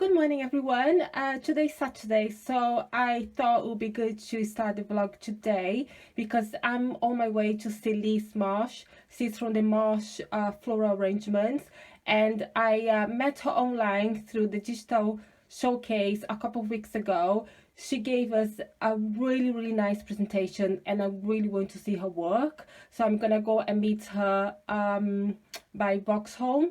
Good morning everyone. Today's Saturday, so I thought it would be good to start the vlog today because I'm on my way to see Liz Marsh. She's from the Marsh floral arrangements, and I met her online through the digital showcase a couple of weeks ago. She gave us a really nice presentation, and I really want to see her work, so I'm gonna go and meet her by Vauxhall.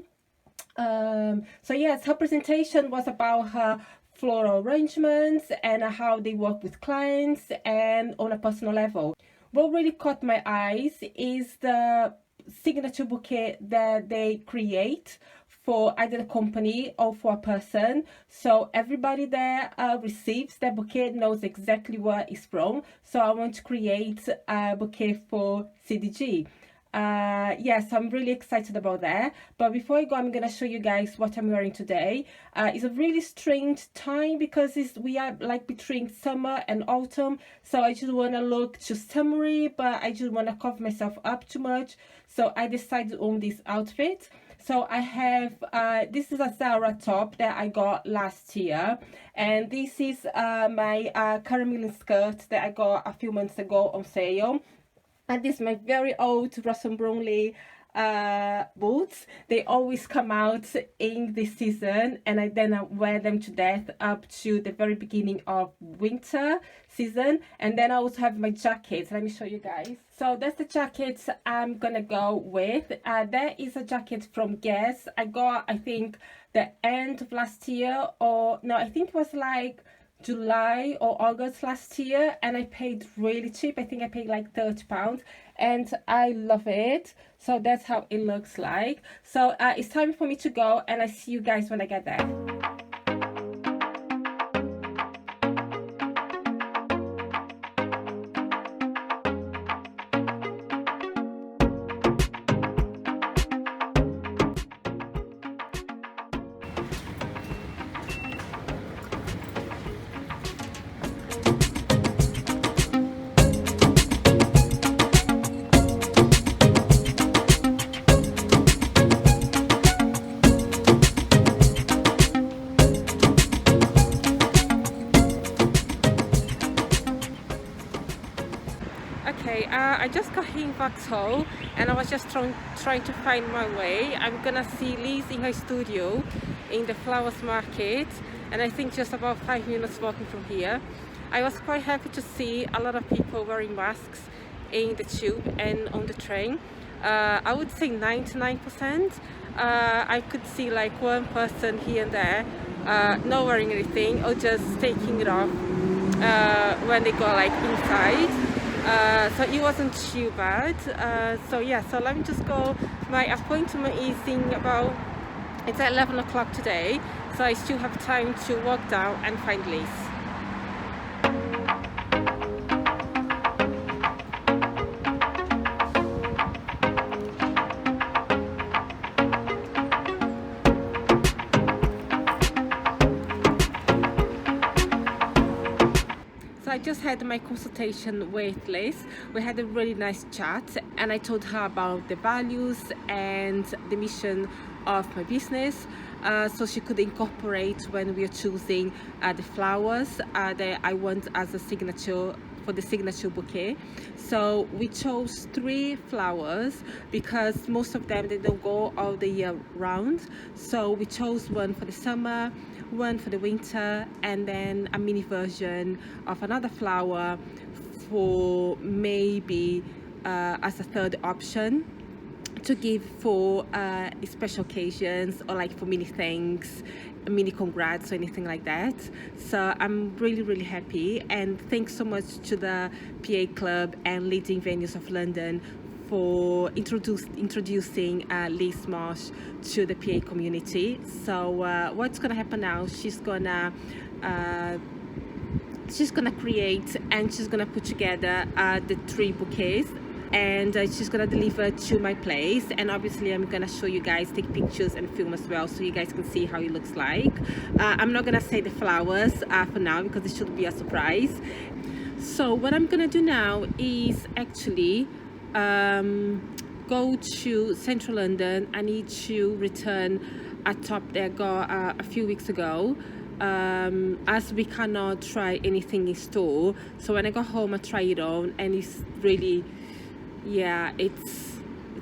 So yes, her presentation was about her floral arrangements and how they work with clients and on a personal level. What really caught my eyes is the signature bouquet that they create for either the company or for a person, so everybody there receives the bouquet knows exactly where it's from. So I want to create a bouquet for CDG. Yes, I'm really excited about that. But before I go, I'm gonna show you guys what I'm wearing today. It's a really strange time because we are like between summer and autumn, so I just want to look just summery, but I just want to cover myself up too much, so I decided on this outfit. So I have this is a Zara top that I got last year, and this is my caramel skirt that I got a few months ago on sale. And this is my very old Russell Brownlee boots. They always come out in this season, and I wear them to death up to the very beginning of winter season. And then I also have my jackets. Let me show you guys. So that's the jackets I'm gonna go with. There is a jacket from Guess. I got, I think, the end of last year, or no, I think it was like July or August last year, and I paid really cheap. I think I paid like £30, and I love it. So that's how it looks like. So it's time for me to go, and I see you guys when I get there. Okay, I just got here in Vauxhall, and I was just trying to find my way. I'm gonna see Liz in her studio in the flowers market, and I think just about 5 minutes walking from here. I was quite happy to see a lot of people wearing masks in the tube and on the train. I would say 99%. I could see like one person here and there not wearing anything, or just taking it off when they go like inside. So it wasn't too bad. So yeah, so let me just go. My appointment is it's at 11 o'clock today, so I still have time to walk down and find Liz. I just had my consultation with Liz. We had a really nice chat, and I told her about the values and the mission of my business, so she could incorporate when we are choosing the flowers that I want as a signature for the signature bouquet. So we chose 3 flowers because most of them, they don't go all the year round. So we chose one for the summer, one for the winter, and then a mini version of another flower for maybe as a third option to give for special occasions, or like for mini thanks, mini congrats, or anything like that. So I'm really happy, and thanks so much to the PA Club and Leading Venues of London for introducing Liz Marsh to the PA community. So what's gonna happen now, she's gonna create, and she's gonna put together the 3 bouquets, and she's gonna deliver to my place. And obviously I'm gonna show you guys, take pictures and film as well, so you guys can see how it looks like. I'm not gonna say the flowers for now because it should be a surprise. So what I'm gonna do now is actually go to central London. I need to return a top that I got a few weeks ago. as we cannot try anything in store. So when I got home, I tried it on, and it's really, yeah, it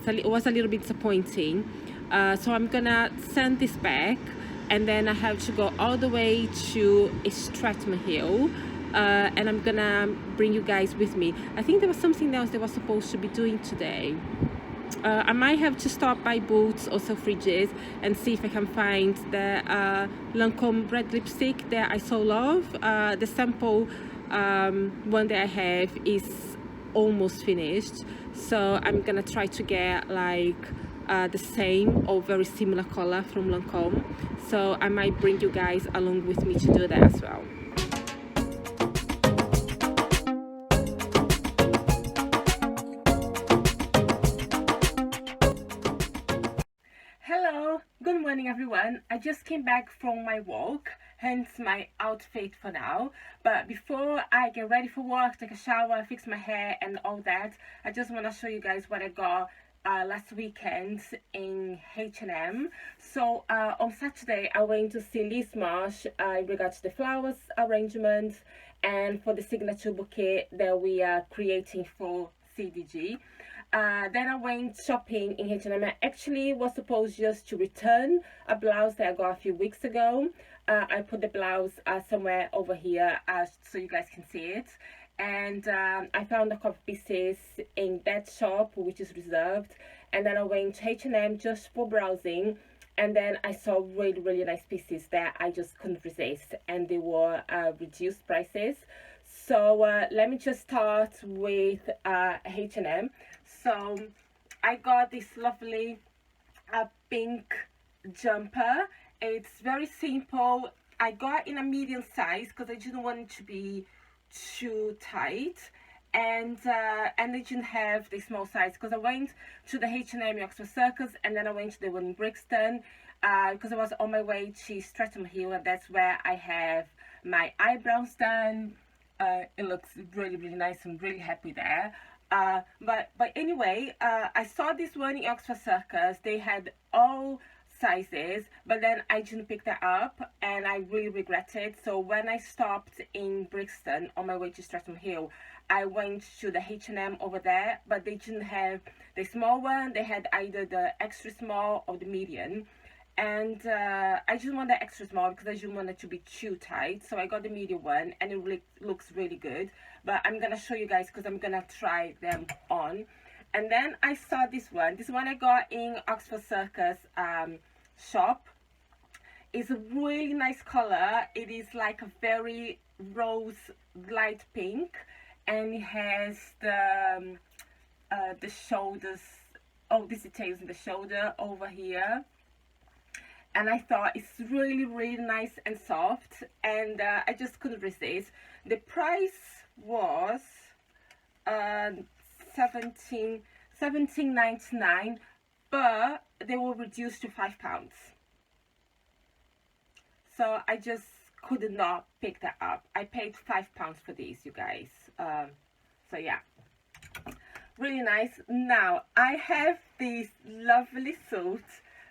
was a little bit disappointing. So I'm gonna send this back, and then I have to go all the way to Stratham Hill, and I'm gonna bring you guys with me. I think there was something else they were supposed to be doing today. I might have to stop by Boots or Selfridges and see if I can find the Lancome red lipstick that I so love. The sample one that I have is almost finished, so I'm gonna try to get like the same or very similar color from Lancome. So I might bring you guys along with me to do that as well. Hello, good morning everyone. I just came back from my walk, hence my outfit for now. But before I get ready for work, take a shower, fix my hair and all that, I just want to show you guys what I got last weekend in H&M. So on Saturday I went to see Liz Marsh in regards to the flowers arrangement and for the signature bouquet that we are creating for CDG. Then I went shopping in H&M. I actually was supposed just to return a blouse that I got a few weeks ago. I put the blouse somewhere over here so you guys can see it. And I found a couple pieces in that shop, which is reserved. And then I went to H&M just for browsing. And then I saw really nice pieces that I just couldn't resist. And they were reduced prices. So let me just start with H&M. So I got this lovely pink jumper. It's very simple. I got in a medium size because I didn't want it to be too tight, and I didn't have the small size because I went to the H&M Oxford Circus, and then I went to the one in Brixton because I was on my way to Stratham Hill, and that's where I have my eyebrows done. It looks really nice. I'm really happy there. But anyway, I saw this one in Oxford Circus. They had all sizes, but then I didn't pick that up and I really regret it. So when I stopped in Brixton on my way to Stratham Hill, I went to the H&M over there, but they didn't have the small one. They had either the extra small or the medium. And I just want the extra small because I didn't want it to be too tight. So I got the medium one and it really looks really good. But I'm going to show you guys because I'm going to try them on. And then I saw this one. This one I got in Oxford Circus shop. It's a really nice color. It is like a very rose light pink. And it has the shoulders, all these details in the shoulder over here. And I thought it's really nice and soft, and I just couldn't resist. The price was $17.99, but they were reduced to £5. So I just could not pick that up. I paid £5 for these, you guys. So yeah, really nice. Now I have this lovely suit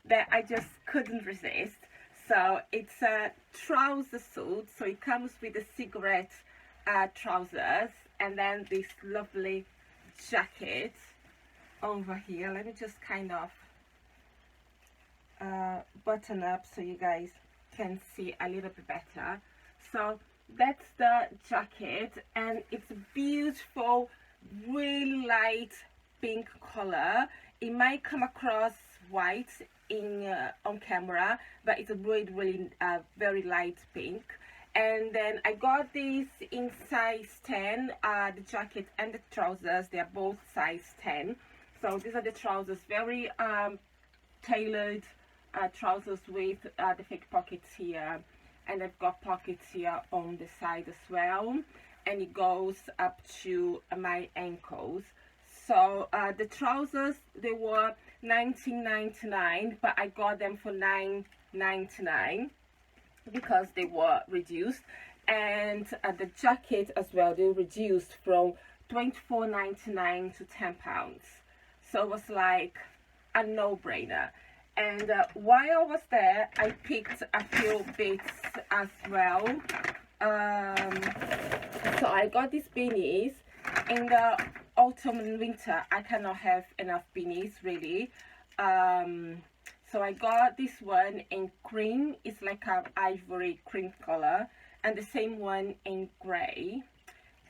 that I just couldn't resist. So it's a trouser suit, so it comes with the cigarette trousers and then this lovely jacket over here. Let me just kind of button up so you guys can see a little bit better. So that's the jacket, and it's a beautiful, really light pink color. It might come across white in on camera, but it's a really very light pink. And then I got this in size 10. The jacket and the trousers, they are both size 10. So these are the trousers, very tailored trousers with the fake pockets here, and I've got pockets here on the side as well, and it goes up to my ankles. So the trousers, they were $19.99, but I got them for $9.99 because they were reduced. And the jacket as well, they reduced from $24.99 to £10. So it was like a no-brainer. And while I was there, I picked a few bits as well. So I got these beanies. In the autumn and winter, I cannot have enough beanies really. So I got this one in cream. It's like a ivory cream color, and the same one in gray,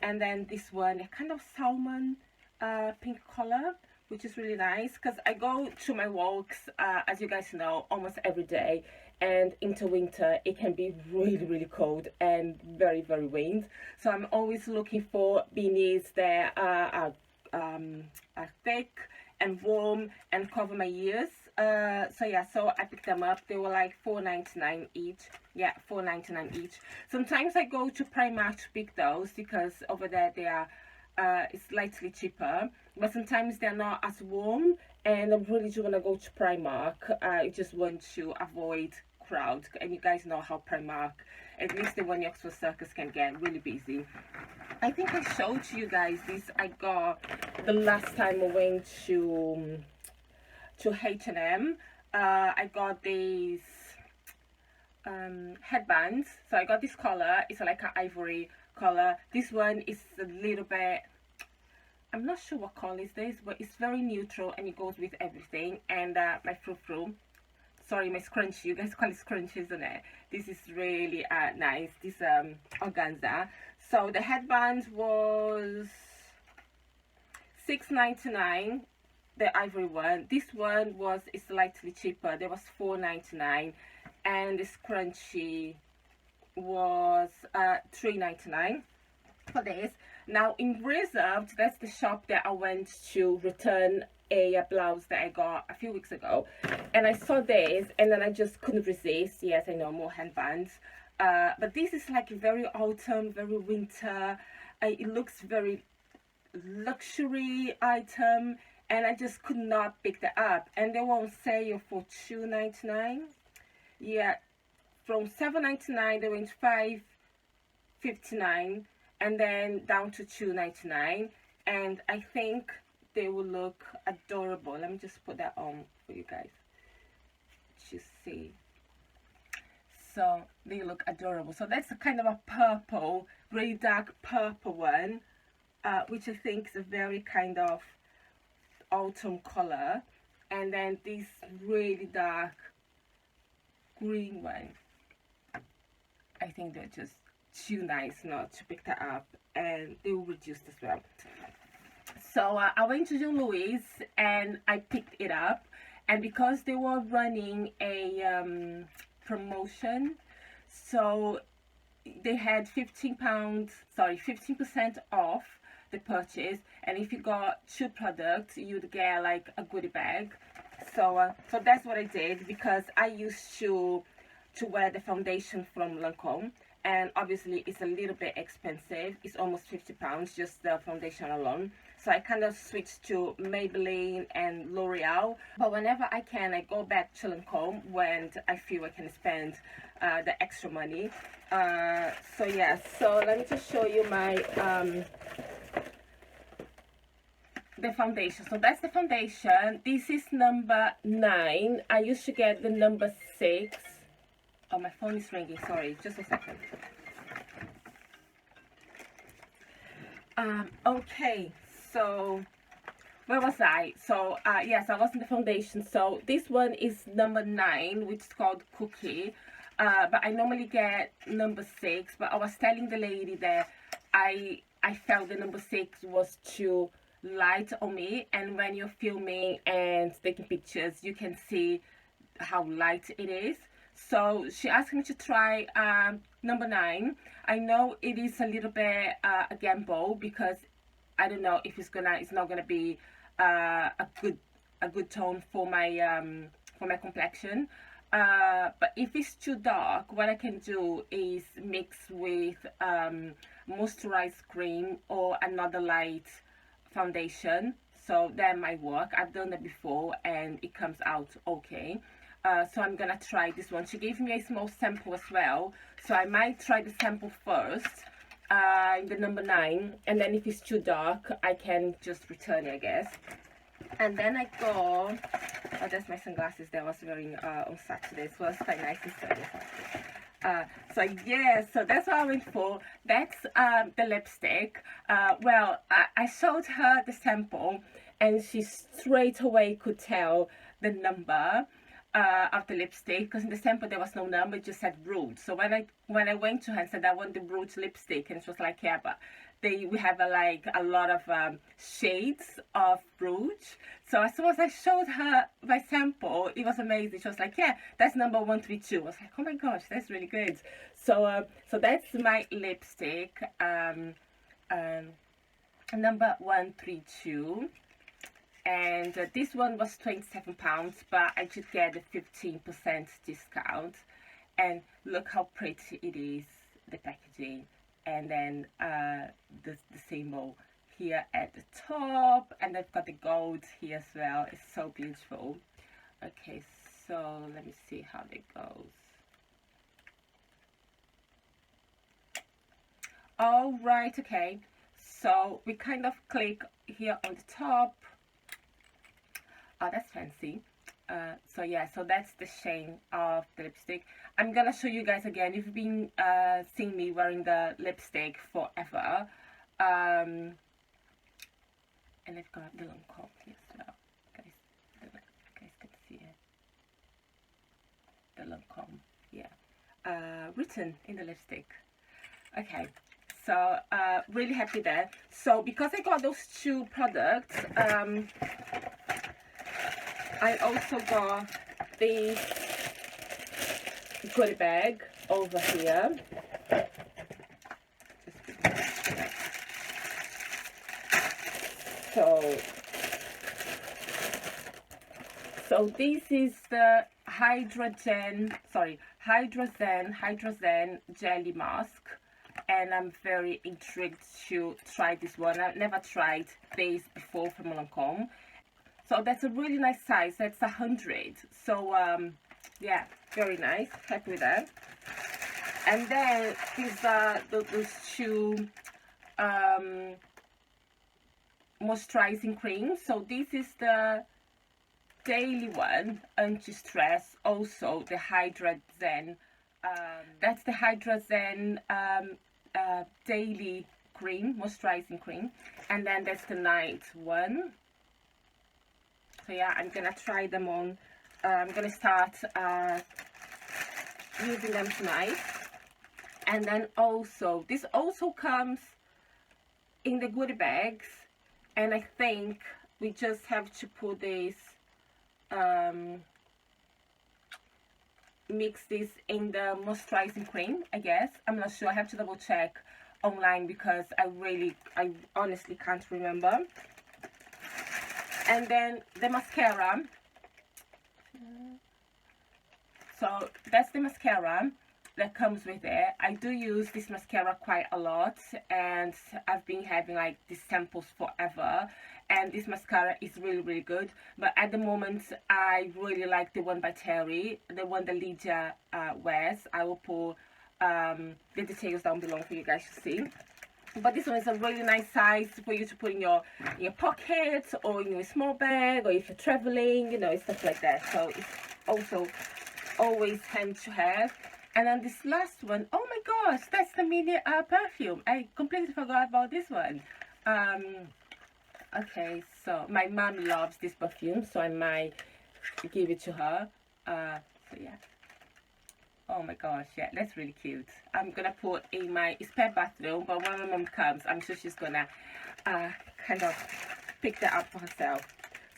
and then this one a kind of salmon pink color, which is really nice because I go to my walks, as you guys know, almost every day, and into winter it can be really cold and very wind, so I'm always looking for beanies that are thick and warm and cover my ears. So yeah, so I picked them up. They were like $4.99 each. Yeah, $4.99 each. Sometimes I go to Primark to pick those because over there they are it's slightly cheaper, but sometimes they're not as warm, and I really do want to go to Primark. I just want to avoid crowd, and you guys know how Primark, at least the one in Oxford Circus, can get really busy. I think I showed you guys this. I got the last time I went to H&M. I got these headbands. So I got this color. It's like an ivory color. This one is a little bit, I'm not sure what color is this, but it's very neutral and it goes with everything. And my frou-frou, sorry, my scrunchie, you guys call it scrunchie, isn't it? This is really nice, this organza. So the headband was $6.99, the ivory one. This one was slightly cheaper. There was $4.99, and the scrunchie was $3.99 for this. Now in Reserved, that's the shop that I went to return a blouse that I got a few weeks ago, and I saw this and then I just couldn't resist. Yes, I know, more handbands, but this is like very autumn, very winter. It looks very luxury item, and I just could not pick that up, and they were on sale for $2.99. Yeah, from $7.99 they went to $5.59, and then down to $2.99, and I think they will look adorable. Let me just put that on for you guys to see. So they look adorable. So that's a kind of a purple, really dark purple one, which I think is a very kind of autumn color, and then this really dark green one. I think they're just too nice not to pick that up, and they will reduce as well. So I went to Jean Louis and I picked it up, and because they were running a promotion, so they had 15% off the purchase, and if you got 2 products you'd get like a goodie bag. So so that's what I did, because I used to wear the foundation from Lancome, and obviously it's a little bit expensive. It's almost £50 just the foundation alone. So I kind of switched to Maybelline and L'Oreal, but whenever I can I go back to Lancome when I feel I can spend the extra money. So yeah, so let me just show you my the foundation. So that's the foundation. This is number 9. I used to get the number 6. Oh, my phone is ringing, sorry, just a second. Okay, so where was I? So yes, I was in the foundation. So this one is number 9, which is called Cookie, but I normally get number 6, but I was telling the lady that I felt the number 6 was too light on me, and when you're filming and taking pictures you can see how light it is. So she asked me to try number 9. I know it is a little bit a gamble, because I don't know if it's not gonna be a good tone for my complexion. But if it's too dark, what I can do is mix with moisturized cream or another light foundation, so that might work. I've done that before and it comes out okay. So I'm gonna try this one. She gave me a small sample as well, so I might try the sample first, the number 9, and then if it's too dark I can just return it, I guess. And then I got, oh, that's my sunglasses that I was wearing on Saturday, so it's quite nice to wear this. So yeah, so that's what I went for. That's the lipstick. Well, I showed her the sample, and she straight away could tell the number of the lipstick, because in the sample there was no number, it just said Rouge. So when I went to her and said I want the Rouge lipstick, and she was like, yeah, but we have like a lot of shades of Rouge. So as soon as I showed her my sample, it was amazing. She was like, yeah, that's number 132. I was like, oh my gosh, that's really good. So so that's my lipstick, number 132. And this one was £27, but I did get a 15% discount. And look how pretty it is, the packaging. And then the symbol here at the top, and I've got the gold here as well. It's so beautiful. Okay, so let me see how it goes. All right, okay, so we kind of click here on the top. Oh, that's fancy. So yeah, so that's the shade of the lipstick. I'm gonna show you guys again. You've been seeing me wearing the lipstick forever, and I've got the long comb here as well. Guys can see it. The long comb, yeah, written in the lipstick. Okay, so really happy there. So because I got those two products, I also got this goodie bag over here. So this is the hydrogen jelly mask, and I'm very intrigued to try this one. I've never tried this before from Lancome. So that's a really nice size. That's 100. So yeah, very nice. Happy with that. And then these are those two moisturizing creams. So this is the daily one, anti-stress. Also the Hydra Zen. That's the Hydra Zen daily cream, moisturizing cream. And then that's the night one. So yeah, I'm gonna try them on. I'm gonna start using them tonight. And then also, this also comes in the goodie bags, and I think we just have to put this, mix this in the moisturizing cream, I guess. I'm not sure. I have to double check online because I honestly can't remember. And then the mascara. So that's the mascara that comes with it. I do use this mascara quite a lot, and I've been having like these samples forever, and this mascara is really good. But at the moment I really like the one by Terry, the one that Ligia wears. I will put the details down below for you guys to see. But this one is a really nice size for you to put in your pocket, or in your small bag, or if you're traveling, you know, stuff like that. So it's also always handy to have. And then this last one, oh my gosh, that's the mini perfume. I completely forgot about this one. Okay, so my mom loves this perfume, so I might give it to her. So yeah. Oh my gosh, yeah, that's really cute. I'm gonna put in my spare bathroom, but when my mom comes, I'm sure she's gonna kind of pick that up for herself.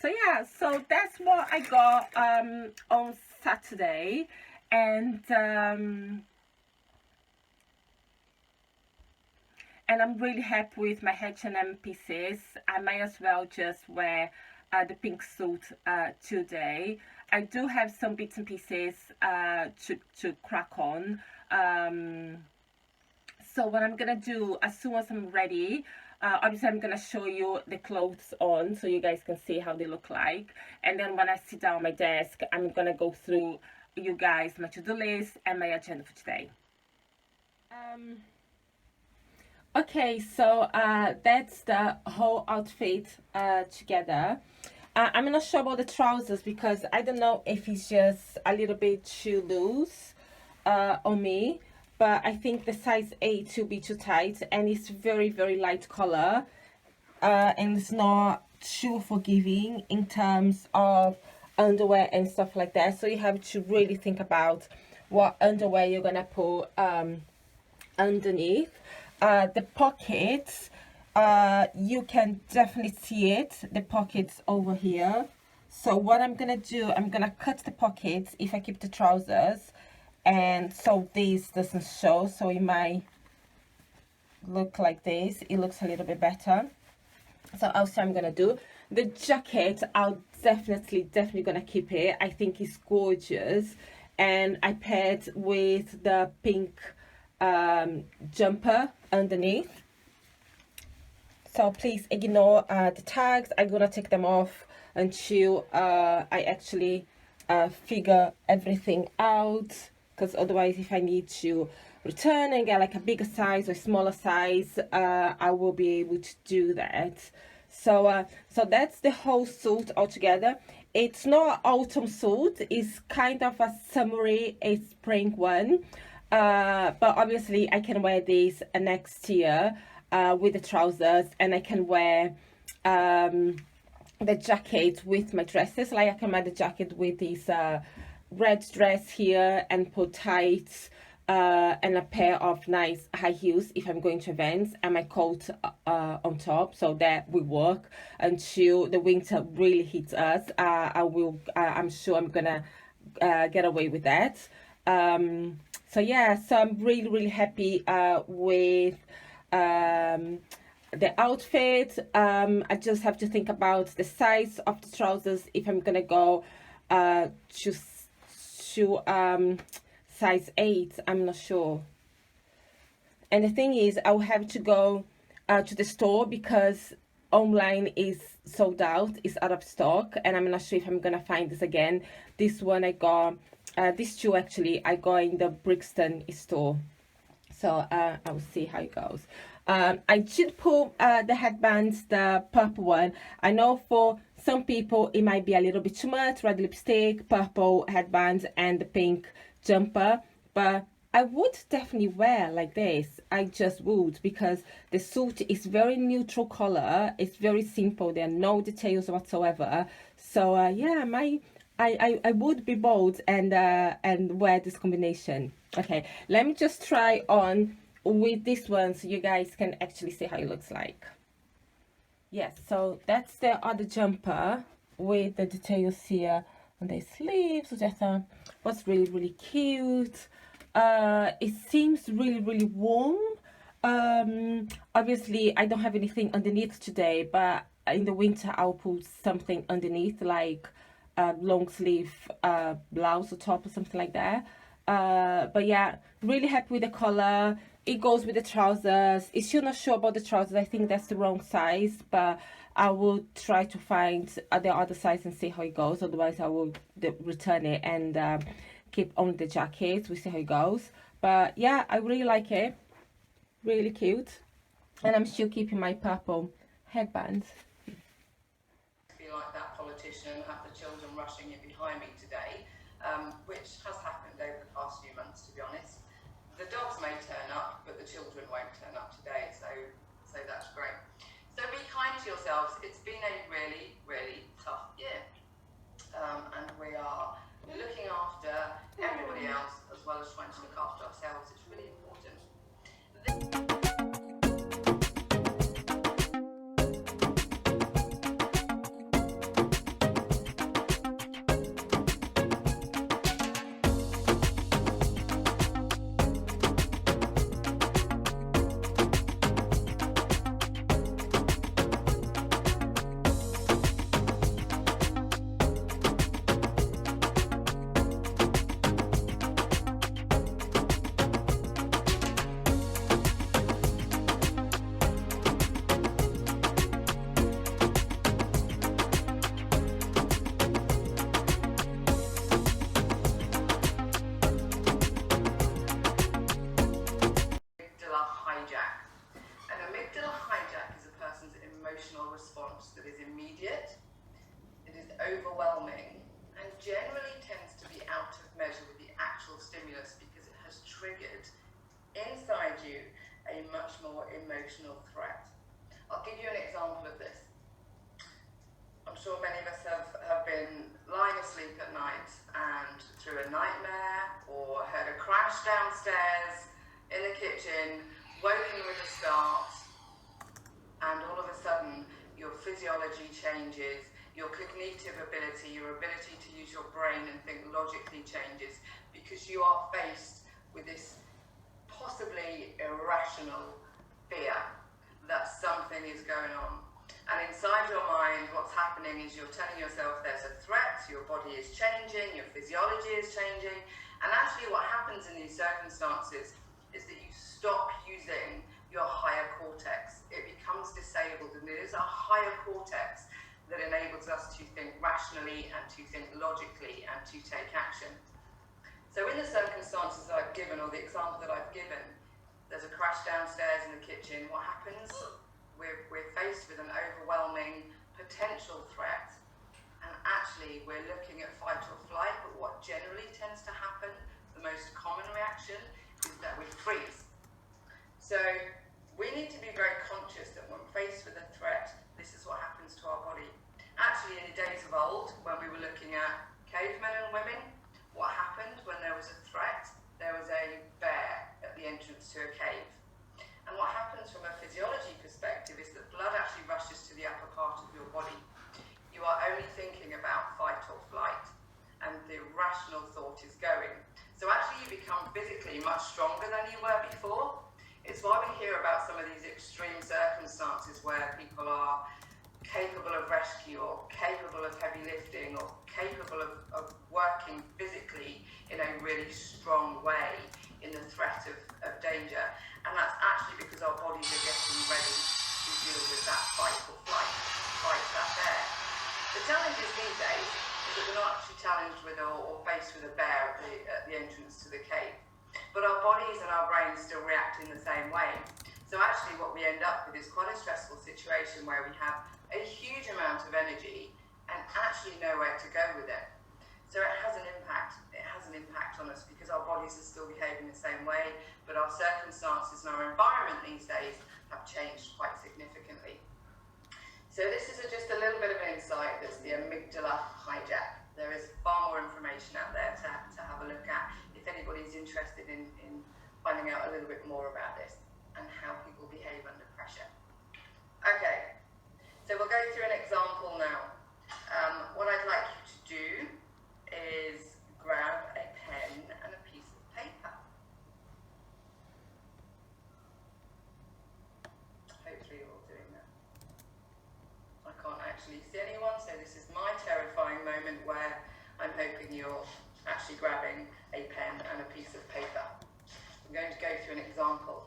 So yeah, so that's what I got on Saturday. And I'm really happy with my H&M pieces. I might as well just wear the pink suit today. I do have some bits and pieces to crack on. So what I'm gonna do, as soon as I'm ready, obviously I'm gonna show you the clothes on so you guys can see how they look like. And then when I sit down at my desk, I'm gonna go through you guys my to-do list and my agenda for today. Okay, so that's the whole outfit together. I'm not sure about the trousers because I don't know if it's just a little bit too loose, on me, but I think the size 8 will be too tight, and it's very, very light color, and it's not too forgiving in terms of underwear and stuff like that. So you have to really think about what underwear you're gonna put underneath. The pockets, you can definitely see it, the pockets over here. So what I'm gonna do, I'm gonna cut the pockets if I keep the trousers, and so this doesn't show, so it might look like this. It looks a little bit better. So I'll see what I'm gonna do. The jacket, I'll definitely gonna keep it. I think it's gorgeous, and I paired with the pink jumper underneath. So please ignore the tags. I'm gonna take them off until I actually figure everything out, because otherwise if I need to return and get like a bigger size or smaller size, I will be able to do that. So so that's the whole suit altogether. It's not autumn suit, it's kind of a summery, a spring one, but obviously I can wear this next year with the trousers, and I can wear the jacket with my dresses. Like I can wear the jacket with this red dress here and put tights and a pair of nice high heels if I'm going to events, and my coat on top, so that will work until the winter really hits us. I'm sure I'm gonna get away with that. So yeah, so I'm really happy with the outfit. I just have to think about the size of the trousers if I'm gonna go to size 8. I'm not sure. And the thing is, I'll have to go to the store because online is sold out, it's out of stock, and I'm not sure if I'm gonna find this again. This one I got, these two actually I got in the Brixton store, so I will see how it goes. I did pull the headbands, the purple one. I know for some people it might be a little bit too much, red lipstick, purple headbands and the pink jumper, but I would definitely wear like this. I just would, because the suit is very neutral color, it's very simple, there are no details whatsoever. So yeah, I would be bold and wear this combination. Okay, let me just try on with this one so you guys can actually see how it looks like. Yes, so that's the other jumper with the details here on the sleeves, which I thought was really cute. It seems really warm. Obviously I don't have anything underneath today, but in the winter I'll put something underneath, like a long sleeve blouse or top or something like that. But yeah, really happy with the color. It goes with the trousers. It's still not sure about the trousers. I think that's the wrong size, but I will try to find the other size and see how it goes. Otherwise I will return it and keep on the jacket. We'll see how it goes. But yeah, I really like it. Really cute. And I'm still keeping my purple headband. Be like that politician and have the children rushing in behind me today, which has happened over the past few months, to be honest. The dogs may turn up, but the children won't turn up today, so that's great. So be kind to yourselves. It's been a really tough year, and we are looking after everybody else as well as trying to look after ourselves. It's really important. emotional threat. I'll give you an example of this. I'm sure many of us have been lying asleep at night and through a nightmare or heard a crash downstairs in the kitchen, woken with a start, and all of a sudden your physiology changes, your cognitive ability, your ability to use your brain and think logically changes, because you are faced with this possibly irrational fear that something is going on. And inside your mind, what's happening is you're telling yourself there's a threat, your body is changing, your physiology is changing, and actually what happens in these circumstances is that you stop using your higher cortex. It becomes disabled, and it is our higher cortex that enables us to think rationally and to think logically and to take action. So in the circumstances that I've given, or the example that I've given, there's a crash downstairs in the kitchen. What happens? We're faced with an overwhelming potential threat, and actually we're looking at fight or flight, but what generally tends to happen, the most common reaction, is that we freeze. So we need to be very conscious that when faced with a threat, this is what happens to our body. Actually, in the days of old, when we were looking at cavemen and women, what happened when there was a threat? There was a bear at the entrance to a cave. And what happens from a physiology perspective is that blood actually rushes to the upper part of your body. You are only thinking about fight or flight, and the rational thought is going. So actually you become physically much stronger than you were before. It's why we hear about some of these extreme circumstances where people are capable of rescue or capable of heavy lifting or capable of working physically in a really strong way in the threat of danger. And that's actually because our bodies are getting ready to deal with that fight or flight, fight that bear. The challenge is these days is that we're not actually challenged with or faced with a bear at the entrance to the cave. But our bodies and our brains still react in the same way. So actually what we end up with is quite a stressful situation where we have a huge amount of energy and actually nowhere to go with it. So it has an impact. It has an impact on us because our bodies are still behaving the same way, but our circumstances and our environment these days have changed quite significantly. So this is just a little bit of an insight. That's the amygdala hijack. There is far more information out there to have a look at if anybody's interested in finding out a little bit more about this and how people behave under pressure. Okay, so we'll go through an example now. What I'd like you to do is grab a pen and a piece of paper. Hopefully you're all doing that. I can't actually see anyone, so this is my terrifying moment where I'm hoping you're actually grabbing a pen and a piece of paper. I'm going to go through an example.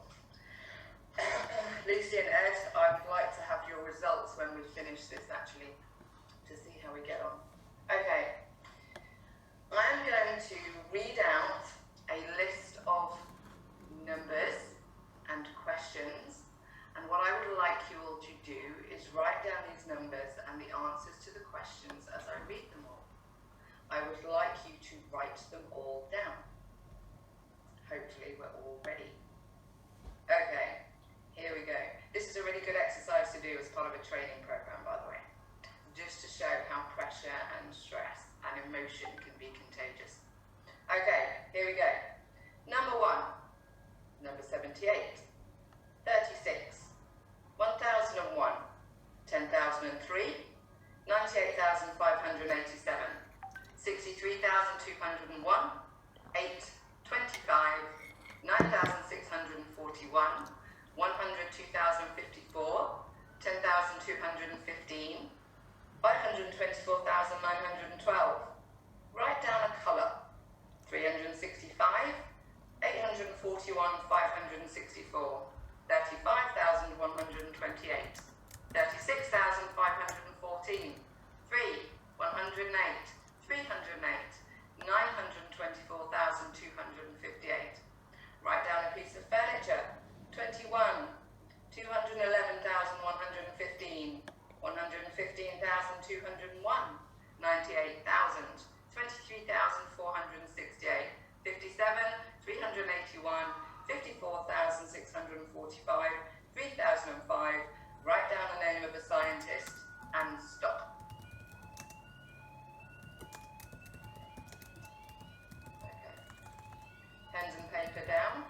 Lucy and Ed, I'd like to have your results when we finish this actually, to see how we get on. Okay, I'm going to read out a list of numbers and questions, and what I would like you all to do is write down these numbers and the answers to the questions as I read them all. I would like you to write them all down. Hopefully we're all ready. Okay, here we go. This is a really good exercise to do as part of a training program, by the way, just to show how pressure and stress and emotion can be contagious. Okay, here we go. Number 1, number 78, 36, 1001, 10,003, 98,587, 63,201, 8, 25, 9,641, 102,054, 10,215, 524,912. Write down a colour. 365, 841, 564, 35,128, 36,514, 3, 108, 308, 924,258. Write down a piece of furniture. 21, 211,115, 115,201, 98,000, 23,468, 57, 381, 54,645, 3005, write down the name of a scientist and stop. Okay. Pens and paper down.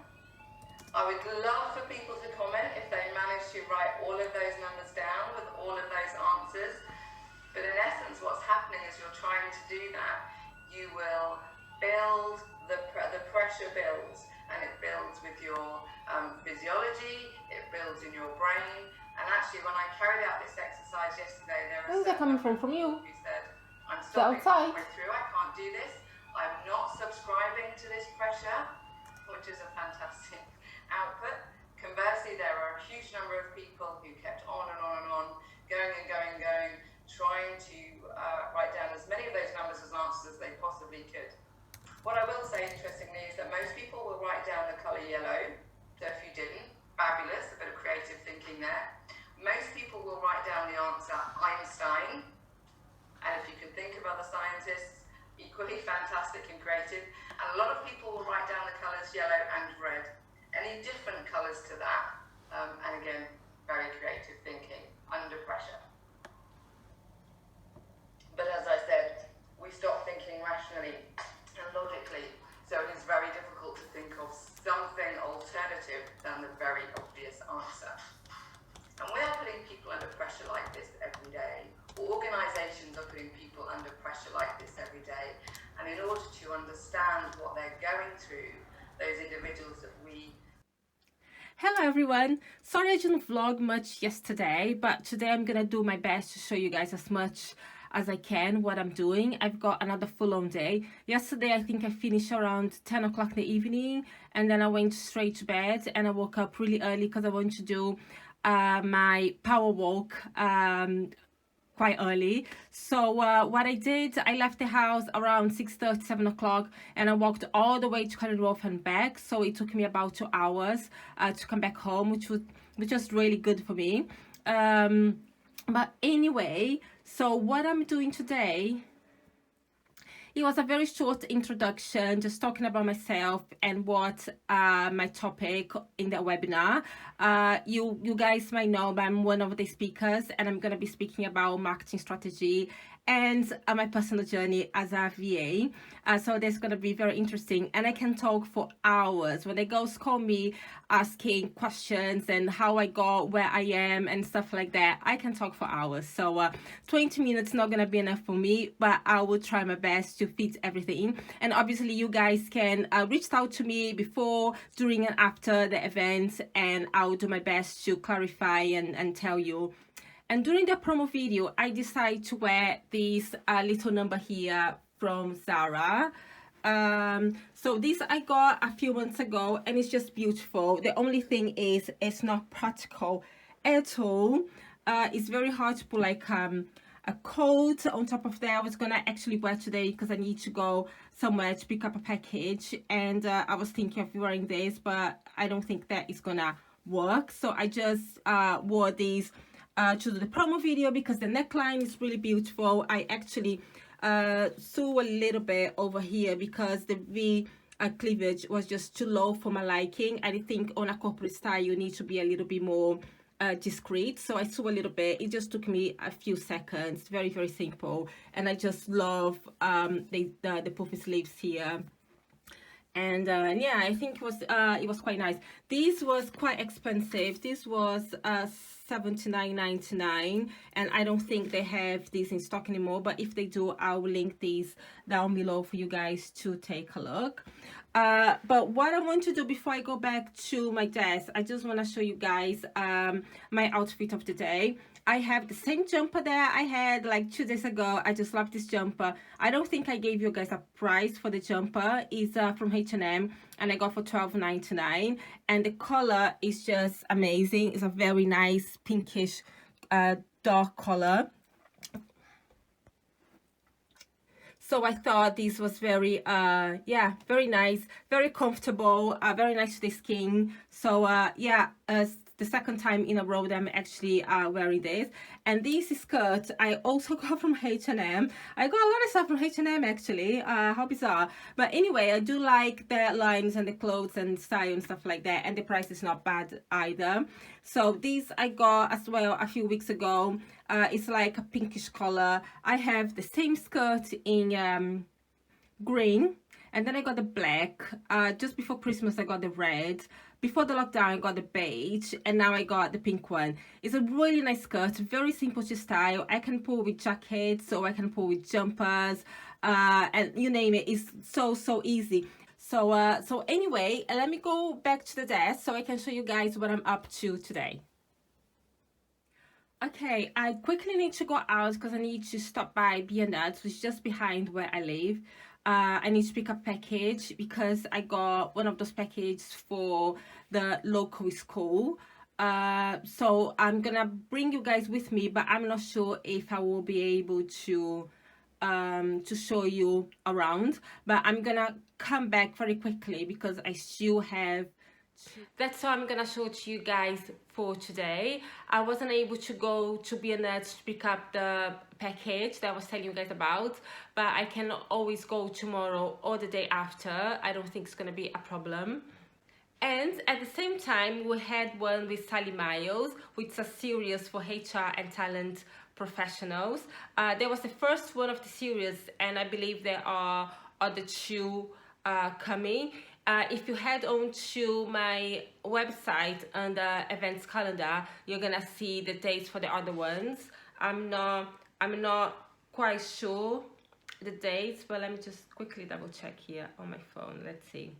I would love for people to comment if they manage to write all of those numbers down with all of those answers. But in essence, what's happening is you're trying to do that. You will build, the pressure builds, and it builds with your physiology, it builds in your brain. And actually, when I carried out this exercise yesterday, there was coming from you. who said, I'm stopping outside. halfway through, I can't do this. I'm not subscribing to this pressure, which is a fantastic output. Conversely, there are a huge number of people who kept on and on and on, going and going and going, trying to write down as many of those numbers as answers as they possibly could. What I will say, interestingly, is that most people will write down the colour yellow. So if you didn't, fabulous, a bit of creative thinking there. Most people will write down the answer Einstein. And if you can think of other scientists, equally fantastic and creative. And a lot of people will write down the colours yellow and red. Any different colours to that, and again, very creative thinking under pressure. But as I said, we stop thinking rationally and logically, so it is very difficult to think of something alternative than the very obvious answer. And we are putting people under pressure like this every day. Organisations are putting people under pressure like this every day. And in order to understand what they're going through, those individuals that we... Hello everyone, sorry I didn't vlog much yesterday, but today I'm gonna do my best to show you guys as much as I can what I'm doing. I've got another full-on day. Yesterday I think I finished around 10 o'clock in the evening, and then I went straight to bed, and I woke up really early because I wanted to do my power walk quite early. So what I did, I left the house around 6:30, 7 o'clock, and I walked all the way to Canary Wharf and back. So it took me about 2 hours to come back home, which was really good for me. But anyway, so what I'm doing today, it was a very short introduction, just talking about myself and what my topic in the webinar. You guys might know, but I'm one of the speakers, and I'm going to be speaking about marketing strategy and my personal journey as a VA. So that's going to be very interesting, and I can talk for hours. When the girls call me asking questions and how I got where I am and stuff like that, I can talk for hours. So 20 minutes not going to be enough for me, but I will try my best to fit everything. And obviously you guys can reach out to me before, during and after the event, and I'll do my best to clarify and tell you. And during the promo video, I decided to wear this little number here from Zara. So this I got a few months ago, and it's just beautiful. The only thing is it's not practical at all. It's very hard to put like a coat on top of that. I was gonna actually wear today because I need to go somewhere to pick up a package, and I was thinking of wearing this, but I don't think that is gonna work. So I just wore these to the promo video because the neckline is really beautiful. I actually sew a little bit over here because the V cleavage was just too low for my liking. I think on a corporate style you need to be a little bit more discreet, so I sew a little bit. It just took me a few seconds, very simple, and I just love the puffy sleeves here. And yeah, I think it was quite nice. This was quite expensive. This was $79.99, and I don't think they have these in stock anymore, but if they do, I'll link these down below for you guys to take a look. But what I want to do before I go back to my desk, I just want to show you guys my outfit of the day. I have the same jumper that I had like 2 days ago. I just love this jumper. I don't think I gave you guys a price for the jumper. It's from H&M, and I got for $12.99, and the color is just amazing. It's a very nice pinkish dark color. So I thought this was very yeah, very nice, very comfortable, very nice to the skin. So yeah, the second time in a row that I'm actually wearing this. And this skirt I also got from H&M. I got a lot of stuff from H&M actually, how bizarre. But anyway, I do like the lines and the clothes and style and stuff like that, and the price is not bad either. So this I got as well a few weeks ago. It's like a pinkish color. I have the same skirt in green, and then I got the black. Just before Christmas I got the red. Before the lockdown I got the beige, and now I got the pink one. It's a really nice skirt, very simple to style. I can pull with jackets, so I can pull with jumpers, and you name it. It's so easy. So anyway, let me go back to the desk so I can show you guys what I'm up to today. Okay, I quickly need to go out because I need to stop by B&S, which is just behind where I live. I need to pick up package because I got one of those packages for the local school. So I'm gonna bring you guys with me, but I'm not sure if I will be able to show you around. But I'm gonna come back very quickly because I still have. That's all I'm gonna show to you guys for today. I wasn't able to go to B&S to pick up the package that I was telling you guys about, but I can always go tomorrow or the day after. I don't think it's gonna be a problem. And at the same time, we had one with Sally Miles, which is a series for HR and talent professionals. There was the first one of the series, and I believe there are other two coming. If you head on to my website under events calendar, you're gonna see the dates for the other ones. I'm not quite sure the dates, but let me just quickly double check here on my phone. Let's see.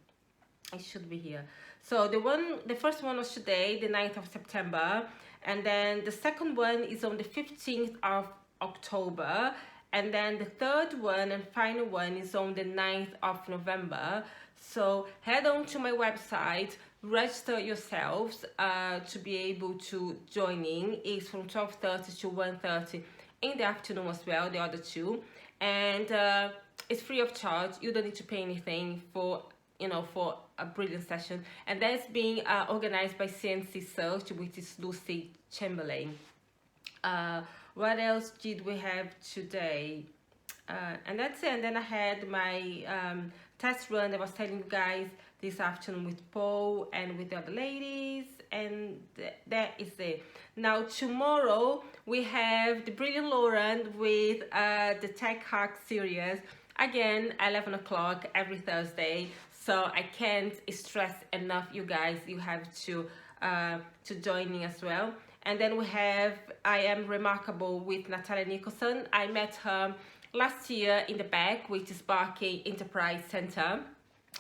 It should be here. So the first one was today, the 9th of September, and then the second one is on the 15th of October, and then the third one and final one is on the 9th of November. So head on to my website, register yourselves to be able to join in. It's from 12:30 to 1:30 in the afternoon as well, the other two, and it's free of charge. You don't need to pay anything for a brilliant session, and that's being organized by CNC Search, which is Lucy Chamberlain. What else did we have today? And that's it. And then I had my test run that I was telling you guys this afternoon with Paul and with the other ladies, and that is it. Now tomorrow we have the Brilliant Lauren with the Tech Hack series, again 11 o'clock every Thursday. So I can't stress enough, you guys, you have to join me as well. And then we have I Am Remarkable with Natalia Nicholson. I met her last year in the back, which is Barking Enterprise Center.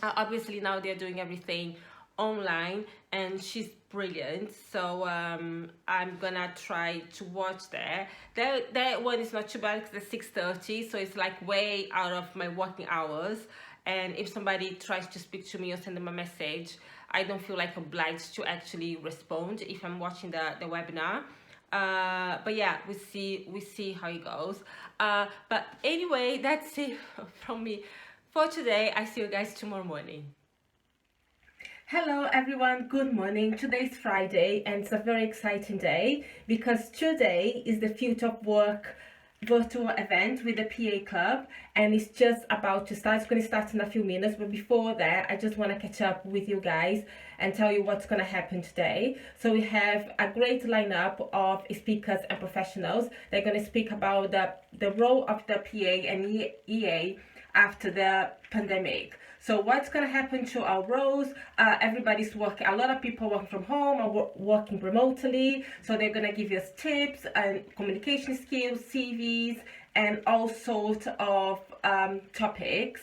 Obviously now they're doing everything online, and she's brilliant. So I'm gonna try to watch there. That one is not too bad because it's 6:30, so it's like way out of my working hours. And if somebody tries to speak to me or send them a message, I don't feel like obliged to actually respond if I'm watching the webinar. But yeah, we see how it goes. But anyway, that's it from me for today. I see you guys tomorrow morning. Hello everyone, good morning. Today is Friday and it's a very exciting day because today is the Future of Work virtual event with the PA Club, and it's just about to start. It's going to start in a few minutes, but before that I just want to catch up with you guys and tell you what's going to happen today. So we have a great lineup of speakers and professionals. They're going to speak about the role of the PA and EA after the pandemic. So what's going to happen to our roles? Everybody's working, a lot of people working from home or working remotely. So they're going to give us tips and communication skills, CVs, and all sorts of topics.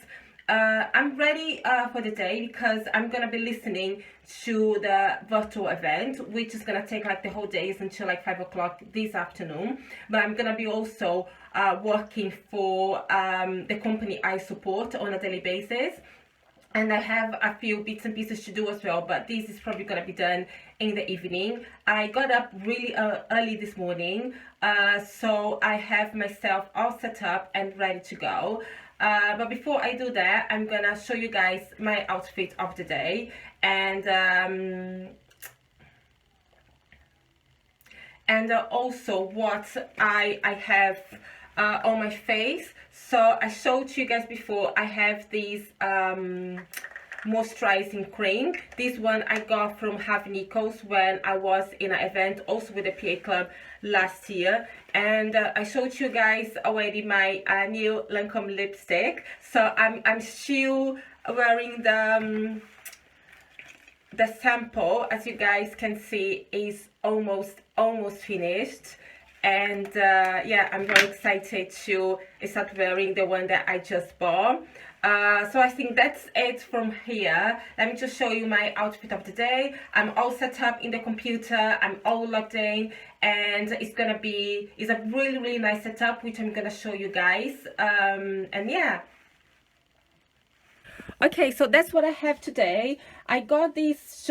I'm ready for the day because I'm going to be listening to the virtual event, which is going to take like the whole day until like 5 o'clock this afternoon. But I'm going to be also working for the company I support on a daily basis. And I have a few bits and pieces to do as well, but this is probably going to be done in the evening. I got up really early this morning, so I have myself all set up and ready to go. But before I do that, I'm gonna show you guys my outfit of the day, and and also what I have on my face. So I showed you guys before, I have these moisturizing cream. This one I got from Have Nichols when I was in an event also with the PA Club last year, and I showed you guys already my new Lancome lipstick. So I'm still wearing the sample. As you guys can see, is almost finished, and yeah, I'm very excited to start wearing the one that I just bought. So I think that's it from here. Let me just show you my outfit of the day. I'm all set up in the computer, I'm all logged in, and it's a really nice setup, which I'm gonna show you guys. And yeah. Okay, so that's what I have today. I got this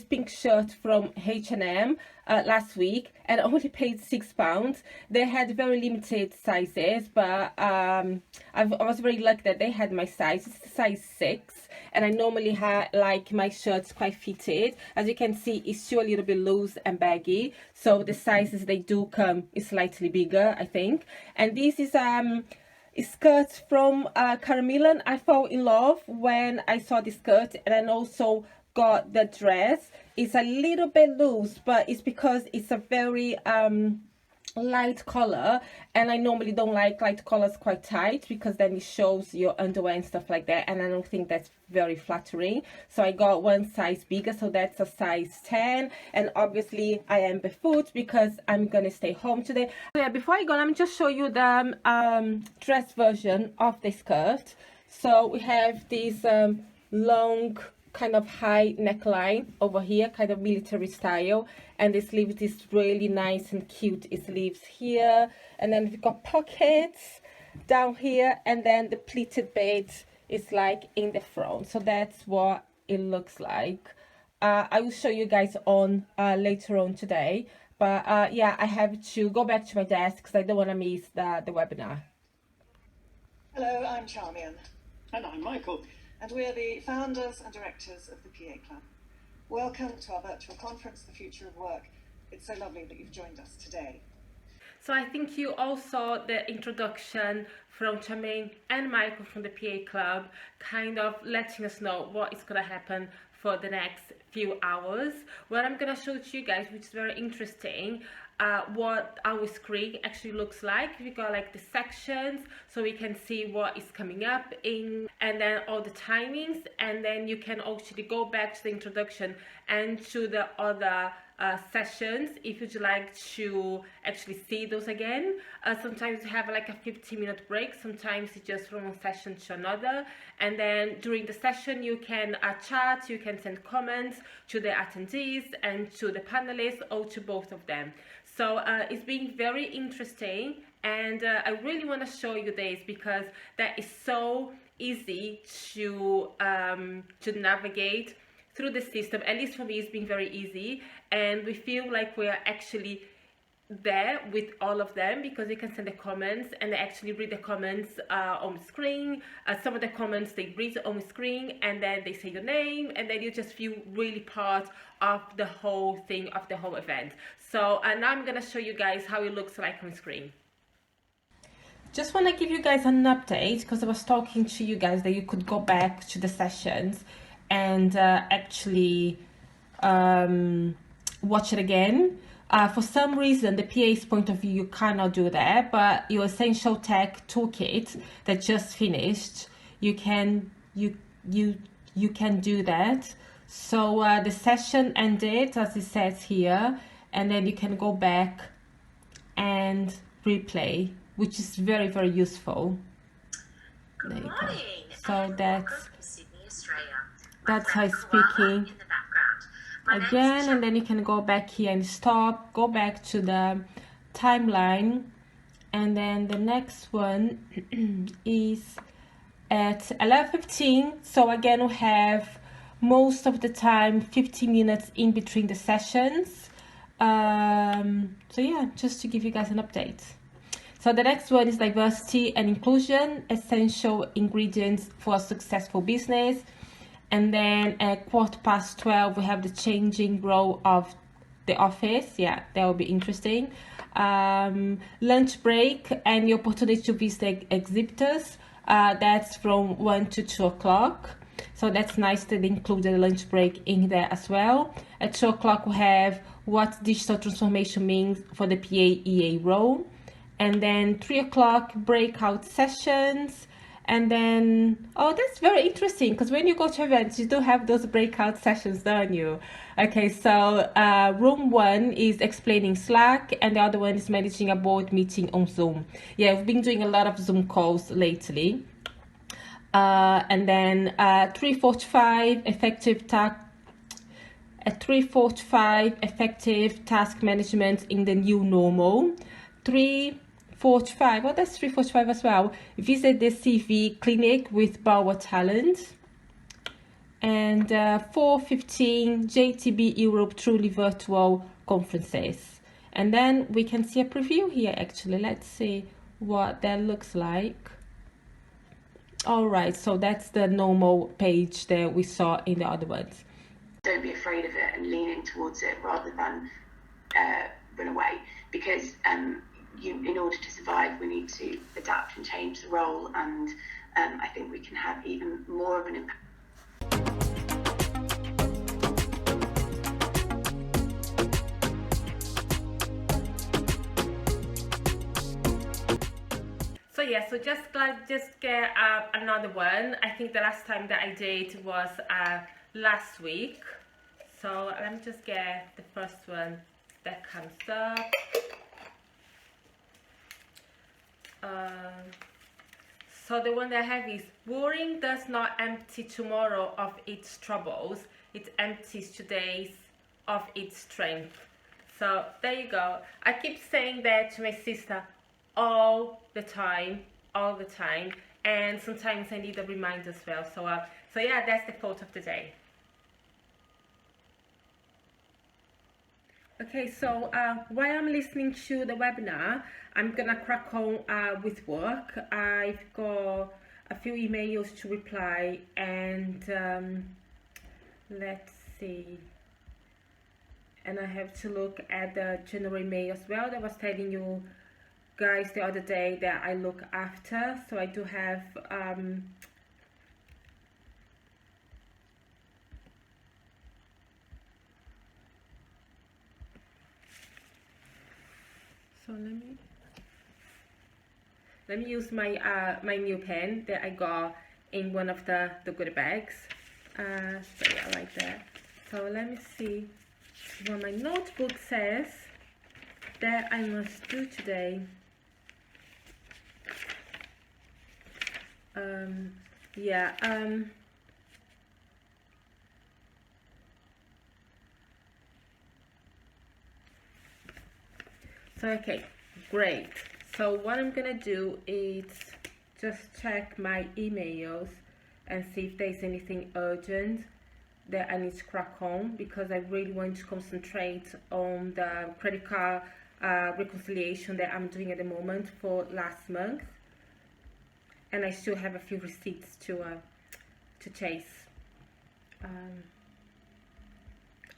pink shirt from H&M last week, and I only paid £6. They had very limited sizes, but I was very lucky that they had my size. It's size 6, and I normally like my shirts quite fitted. As you can see, it's still a little bit loose and baggy, so the sizes they do come is slightly bigger, I think. And this is skirt from Carmian. I fell in love when I saw this skirt, and then also got the dress. It's a little bit loose, but it's because it's a very light color, and I normally don't like light colors quite tight, because then it shows your underwear and stuff like that, and I don't think that's very flattering. So I got one size bigger, so that's a size 10, and obviously I am barefoot because I'm gonna stay home today. Yeah, before I go, let me just show you the dress version of the skirt. So we have this long kind of high neckline over here, kind of military style, and the sleeves is really nice and cute. It sleeves here, and then we've got pockets down here, and then the pleated bit is like in the front. So that's what it looks like. I will show you guys on later on today, but yeah, I have to go back to my desk because I don't want to miss the webinar. Hello, I'm Charmian. And I'm Michael. And we're the founders and directors of the PA Club. Welcome to our virtual conference, The Future of Work. It's so lovely that you've joined us today. So I think you all saw the introduction from Charmian and Michael from the PA Club, kind of letting us know what is going to happen for the next few hours. What I'm going to show to you guys, which is very interesting, what our screen actually looks like. We got like the sections, so we can see what is coming up in, and then all the timings, and then you can actually go back to the introduction and to the other sessions if you'd like to actually see those again. Sometimes you have like a 15-minute break, sometimes it's just from one session to another, and then during the session you can chat, you can send comments to the attendees and to the panelists, or to both of them. So it's been very interesting, and I really want to show you this because that is so easy to navigate through the system. At least for me, it's been very easy, and we feel like we are actually there with all of them, because you can send the comments and they actually read the comments on the screen. Some of the comments they read on the screen, and then they say your name, and then you just feel really part of the whole thing, of the whole event. So now I'm gonna show you guys how it looks like on screen. Just want to give you guys an update, because I was talking to you guys that you could go back to the sessions and actually watch it again. For some reason, the PA's point of view, you cannot do that, but your Essential Tech Toolkit that just finished, you can do that. So the session ended, as it says here, and then you can go back and replay, which is very, very useful. There you go. So that's how it's speaking again, and then you can go back here and stop, go back to the timeline, and then the next one is at 11:15. So again, we have most of the time 15 minutes in between the sessions. So yeah, just to give you guys an update. So the next one is diversity and inclusion, essential ingredients for a successful business. And then at 12:15, we have the changing role of the office. Yeah, that will be interesting. Lunch break and the opportunity to visit exhibitors. That's from 1 to 2 o'clock. So that's nice that they included a lunch break in there as well. At 2 o'clock, we have what digital transformation means for the PA/EA role. And then 3 o'clock, breakout sessions. And then, oh, that's very interesting, because when you go to events, you do have those breakout sessions, don't you? Okay, so room 1 is explaining Slack, and the other one is managing a board meeting on Zoom. Yeah, we've been doing a lot of Zoom calls lately. And then 3:45 at 3:45 effective task management in the new normal. 3:45, oh, that's 3:45 as well. Visit the CV clinic with Bauer Talent. And 4:15 JTB Europe truly virtual conferences. And then we can see a preview here actually. Let's see what that looks like. All right, so that's the normal page that we saw in the other ones. Don't be afraid of it and lean in towards it rather than run away, because in order to survive, we need to adapt and change the role, and I think we can have even more of an impact. So yeah, so just get another one. I think the last time that I did was last week. So let me just get the first one that comes up. So the one that I have is: worrying does not empty tomorrow of its troubles, it empties today's of its strength. So there you go. I keep saying that to my sister all the time, and sometimes I need a reminder as well. So yeah, that's the quote of the day. Okay, so while I'm listening to the webinar, I'm gonna crack on with work. I've got a few emails to reply, and let's see. And I have to look at the January mail as well that I was telling you guys the other day that I look after. So I do have so let me use my my new pen that I got in one of the goodie bags. So yeah, right there. So let me see what my notebook says that I must do today. So okay, great. So what I'm gonna do is just check my emails and see if there's anything urgent that I need to crack on, because I really want to concentrate on the credit card reconciliation that I'm doing at the moment for last month, and I still have a few receipts to chase.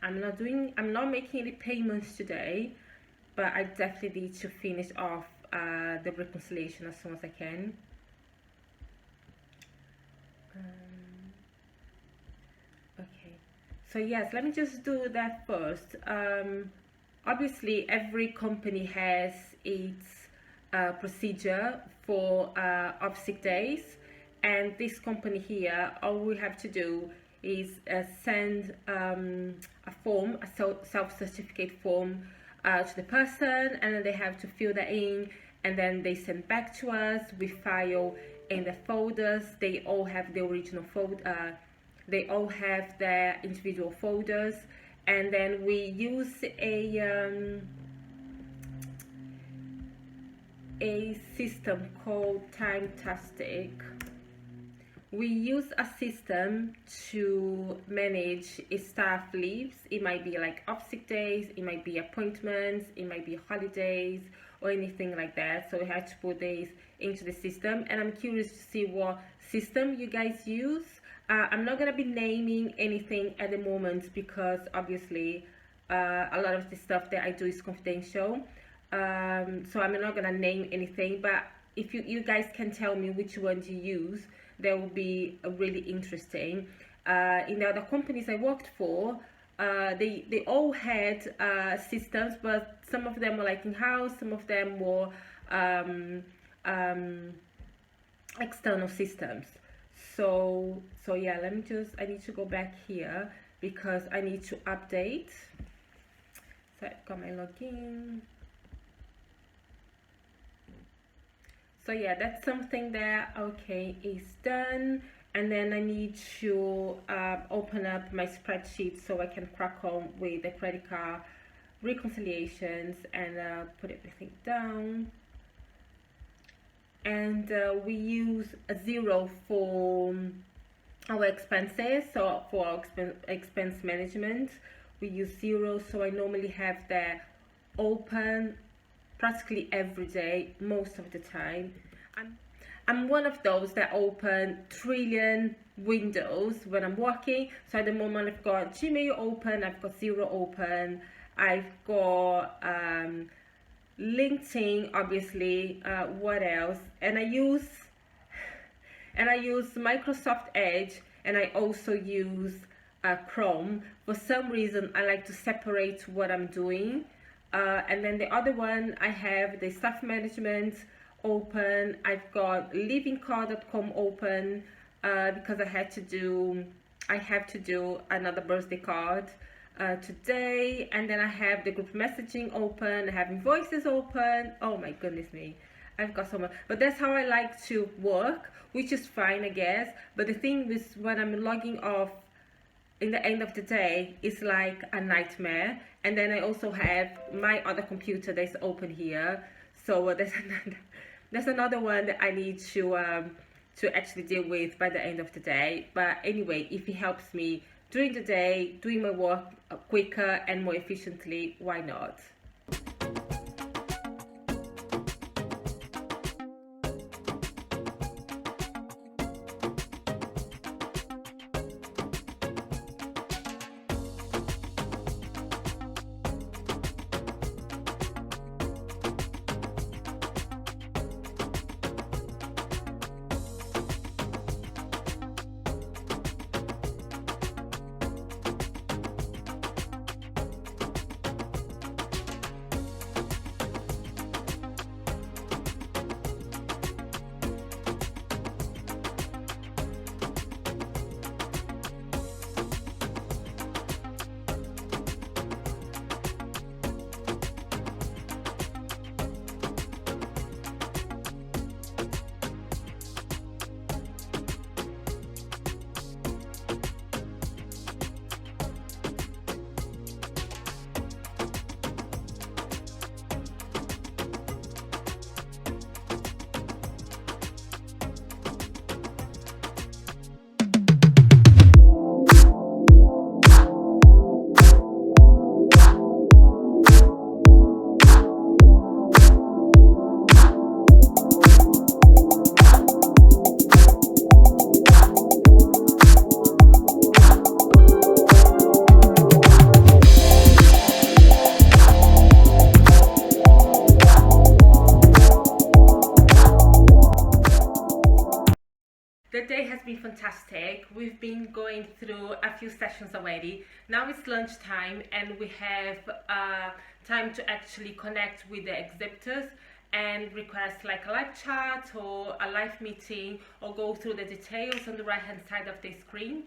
I'm not making any payments today, but I definitely need to finish off the reconciliation as soon as I can. Okay, so yes, let me just do that first. Obviously, every company has its procedure for off sick days, and this company here, all we have to do is send a form, a self-certificate form to the person, and then they have to fill that in, and then they send back to us. We file in the folders. They all have the original folder. They all have their individual folders, and then we use a system called Timetastic. We use a system to manage staff leaves. It might be like off sick days, it might be appointments, it might be holidays, or anything like that. So we have to put these into the system, and I'm curious to see what system you guys use. I'm not gonna be naming anything at the moment, because obviously a lot of the stuff that I do is confidential, so I'm not gonna name anything, but if you guys can tell me which ones you use, that will be really interesting. In the other companies I worked for, they all had systems, but some of them were like in-house, some of them were external systems. So yeah, I need to go back here because I need to update. So I've got my login. So yeah, that's something that, okay, is done. And then I need to open up my spreadsheet so I can crack on with the credit card reconciliations and put everything down. And we use a Xero for our expenses, so for our expense management we use Xero. So I normally have that open practically every day, most of the time. I'm one of those that open trillion windows when I'm working. So at the moment I've got Gmail open, I've got Xero open, I've got LinkedIn, obviously. What else? And I use Microsoft Edge, and I also use Chrome. For some reason I like to separate what I'm doing. And then the other one, I have the staff management open. I've got livingcar.com open because I have to do another birthday card today. And then I have the group messaging open, I have invoices open. Oh my goodness me, I've got so much. But that's how I like to work, which is fine, I guess. But the thing is, when I'm logging off in the end of the day, it's like a nightmare. And then I also have my other computer that's open here, so that's another one that I need to actually deal with by the end of the day. But anyway, if it helps me during the day doing my work quicker and more efficiently, why not? The day has been fantastic. We've been going through a few sessions already. Now it's lunchtime and we have time to actually connect with the exhibitors and request like a live chat or a live meeting or go through the details on the right hand side of the screen.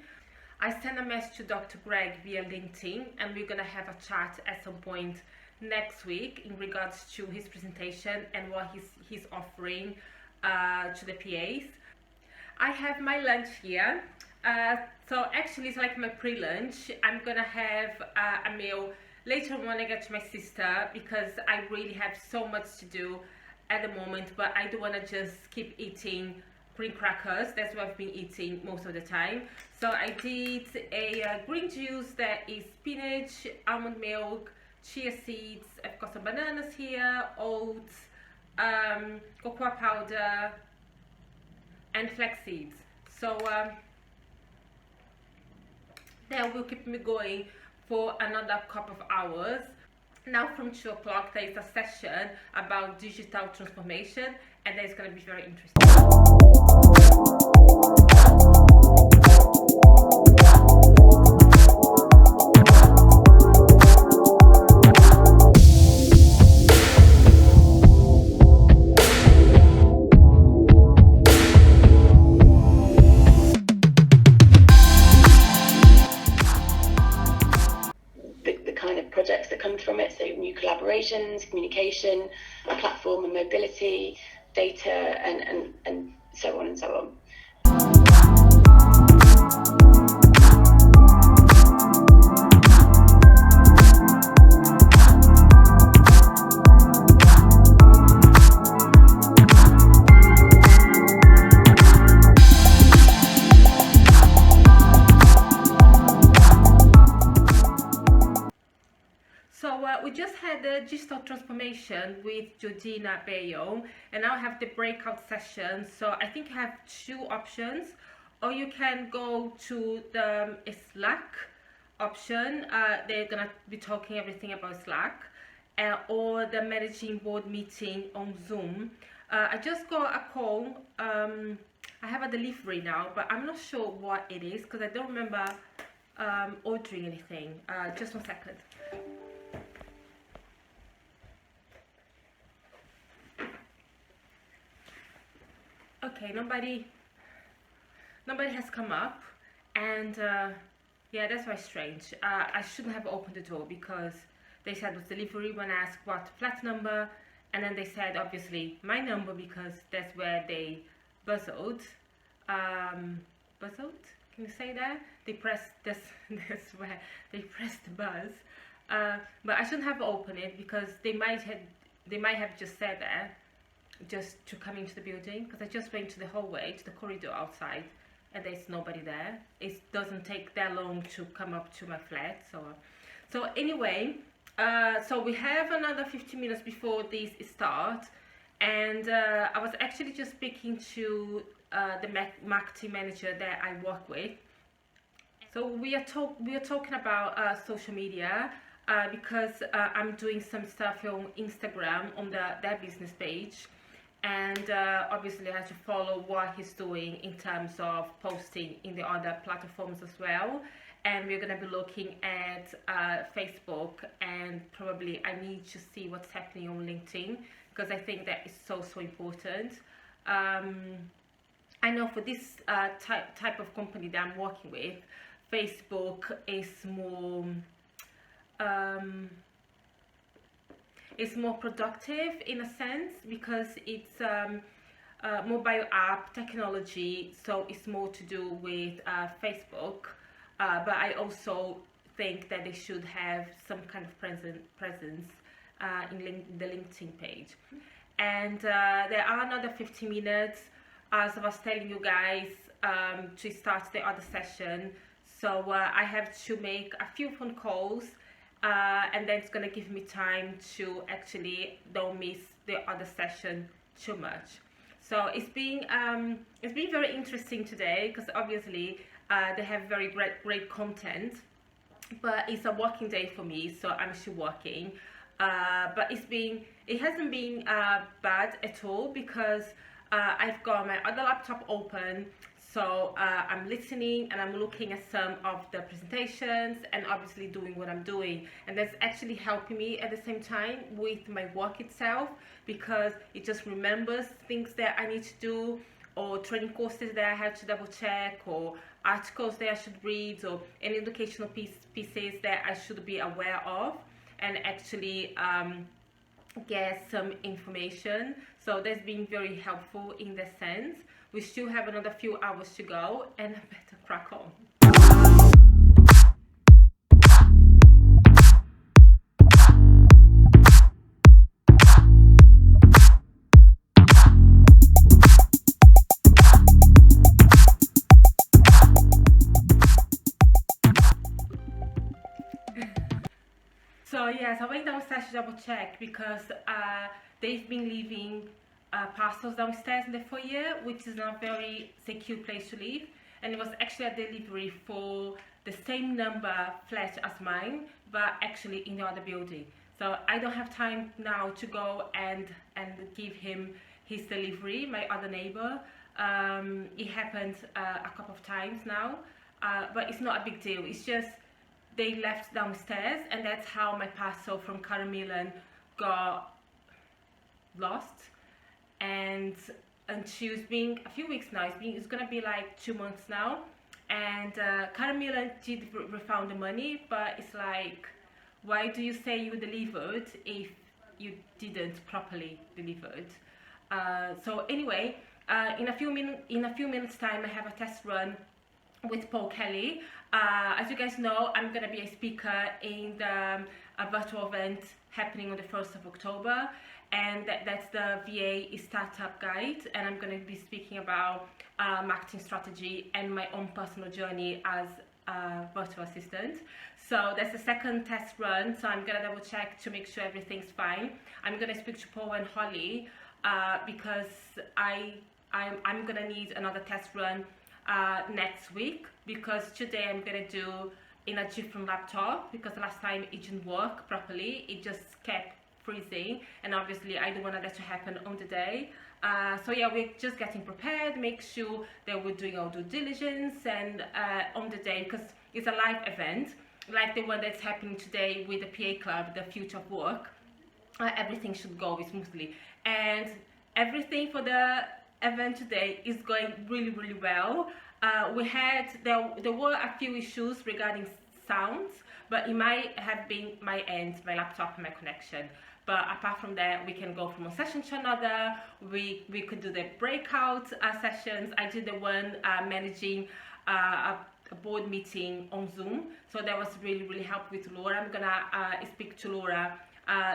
I sent a message to Dr. Greg via LinkedIn and we're gonna have a chat at some point next week in regards to his presentation and what he's offering to the PAs. I have my lunch here, so actually it's like my pre-lunch. I'm gonna have a meal later on when I get to my sister because I really have so much to do at the moment, but I don't want to just keep eating green crackers. That's what I've been eating most of the time. So I did a green juice that is spinach, almond milk, chia seeds, I've got some bananas here, oats, cocoa powder, and flax seeds. So that will keep me going for another couple of hours. Now from 2 o'clock there is a session about digital transformation, and it's going to be very interesting. Projects that come from it, so new collaborations, communication, platform and mobility, data, and so on and so on. We just had the digital transformation with Jordina Bayo, and now I have the breakout session. So I think you have 2 options, or you can go to the Slack option. They're gonna be talking everything about Slack, or the managing board meeting on Zoom. I just got a call. I have a delivery now, but I'm not sure what it is because I don't remember ordering anything. Just 1 second. Okay, nobody has come up, and yeah, that's very strange. I shouldn't have opened the door because they said it was delivery when I asked what flat number, and then they said obviously my number because that's where they buzzed. Buzzed? Can you say that? They pressed this. That's where they pressed the buzz. But I shouldn't have opened it because they might have just said that just to come into the building, because I just went to the hallway, to the corridor outside, and there's nobody there. It doesn't take that long to come up to my flat. So anyway, so we have another 15 minutes before this starts, and I was actually just speaking to the marketing manager that I work with. So we are talking about social media, because I'm doing some stuff on Instagram on their business page. And obviously I have to follow what he's doing in terms of posting in the other platforms as well. And we're going to be looking at Facebook, and probably I need to see what's happening on LinkedIn, because I think that is so important. I know for this type of company that I'm working with, Facebook is more productive in a sense, because it's mobile app technology, so it's more to do with Facebook, but I also think that they should have some kind of presence in the LinkedIn page. And there are another 15 minutes, as I was telling you guys, to start the other session. So I have to make a few phone calls, and then it's gonna give me time to actually don't miss the other session too much. So it's been very interesting today, because obviously they have very great content, but it's a working day for me, so I'm still working. But it hasn't been bad at all, because I've got my other laptop open. So I'm listening and I'm looking at some of the presentations and obviously doing what I'm doing. And that's actually helping me at the same time with my work itself, because it just remembers things that I need to do, or training courses that I have to double check, or articles that I should read, or any educational pieces that I should be aware of, and actually get some information. So that's been very helpful in that sense. We still have another few hours to go, and I better crack on. So yes, I went downstairs to double check, because they've been leaving parcels downstairs in the foyer, which is not a very secure place to live, and it was actually a delivery for the same number flat as mine, but actually in the other building. So I don't have time now to go and give him his delivery, my other neighbor. It happened a couple of times now, but it's not a big deal. It's just they left downstairs, and that's how my parcel from Carmian got lost. And she was being a few weeks now. It's gonna be like 2 months now. And Carmian did refund the money, but it's like, why do you say you delivered if you didn't properly delivered? So anyway, in a few minutes time, I have a test run with Paul Kelly. As you guys know, I'm gonna be a speaker in the virtual event happening on the 1st of October, and that's the VA Startup Guide, and I'm going to be speaking about marketing strategy and my own personal journey as a virtual assistant. So that's the second test run, so I'm going to double check to make sure everything's fine. I'm going to speak to Paul and Holly because I'm going to need another test run next week, because today I'm going to do in a different laptop, because the last time it didn't work properly. It just kept freezing, and obviously I don't want that to happen on the day. So yeah, we're just getting prepared, make sure that we're doing our due diligence and on the day, because it's a live event like the one that's happening today with the PA Club, the Future of Work. Everything should go smoothly, and everything for the event today is going really well. There were a few issues regarding sounds, but it might have been my end, my laptop and my connection. But apart from that, we can go from one session to another. We could do the breakout sessions. I did the one managing a board meeting on Zoom, so that was really helpful with Laura. I'm gonna speak to Laura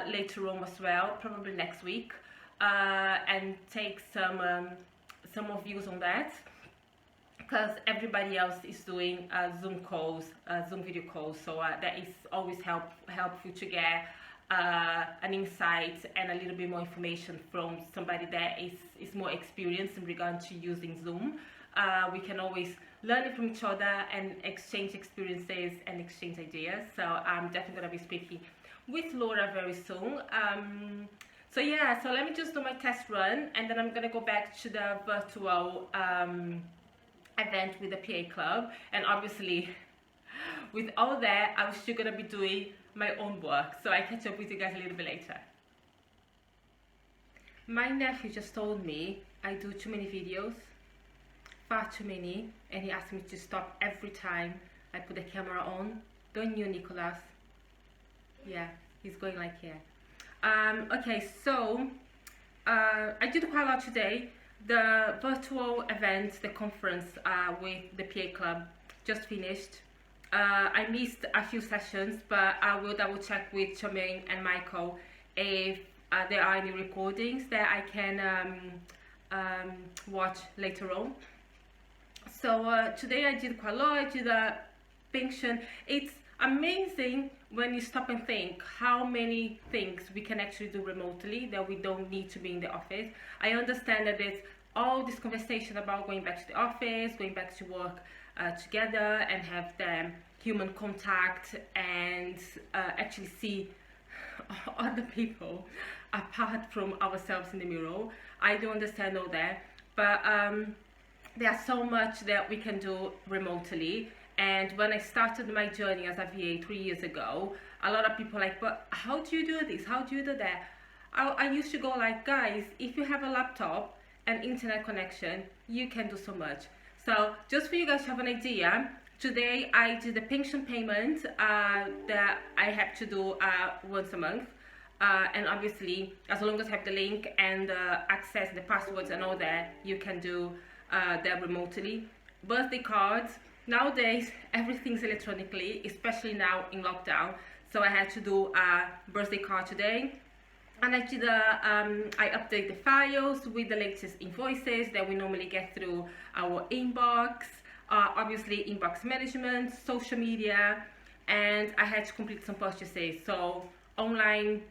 later on as well, probably next week, and take some more views on that, because everybody else is doing Zoom calls, Zoom video calls, so that is always helpful to get an insight and a little bit more information from somebody that is more experienced in regard to using Zoom. We can always learn from each other and exchange experiences and exchange ideas. So I'm definitely going to be speaking with Laura very soon. So yeah, so let me just do my test run, and then I'm going to go back to the virtual event with the PA Club. And obviously, with all that, I'm still going to be doing my own work. So I catch up with you guys a little bit later. My nephew just told me I do too many videos, far too many, and he asked me to stop every time I put the camera on. Don't you, Nicholas? Yeah, he's going like here. Okay, so I did quite a lot today. The virtual event, the conference with the PA Club just finished. I missed a few sessions, but I will double check with Charmian and Michael if there are any recordings that I can watch later on. So today I did quite a lot. I did a pension. It's amazing when you stop and think how many things we can actually do remotely that we don't need to be in the office. I understand that there's all this conversation about going back to the office, going back to work together and have the human contact and actually see other people apart from ourselves in the mirror. I do understand all that, but there's so much that we can do remotely. And when I started my journey as a VA 3 years ago, a lot of people like, but how do you do this? How do you do that? I used to go like, guys, if you have a laptop and internet connection, you can do so much. So just for you guys to have an idea, today I did the pension payment that I have to do once a month. And obviously, as long as I have the link and access the passwords and all that, you can do that remotely. Birthday cards. Nowadays, everything's electronically, especially now in lockdown. So I had to do a birthday card today. And I did I update the files with the latest invoices that we normally get through our inbox. Obviously, inbox management, social media, and I had to complete some purchases. So online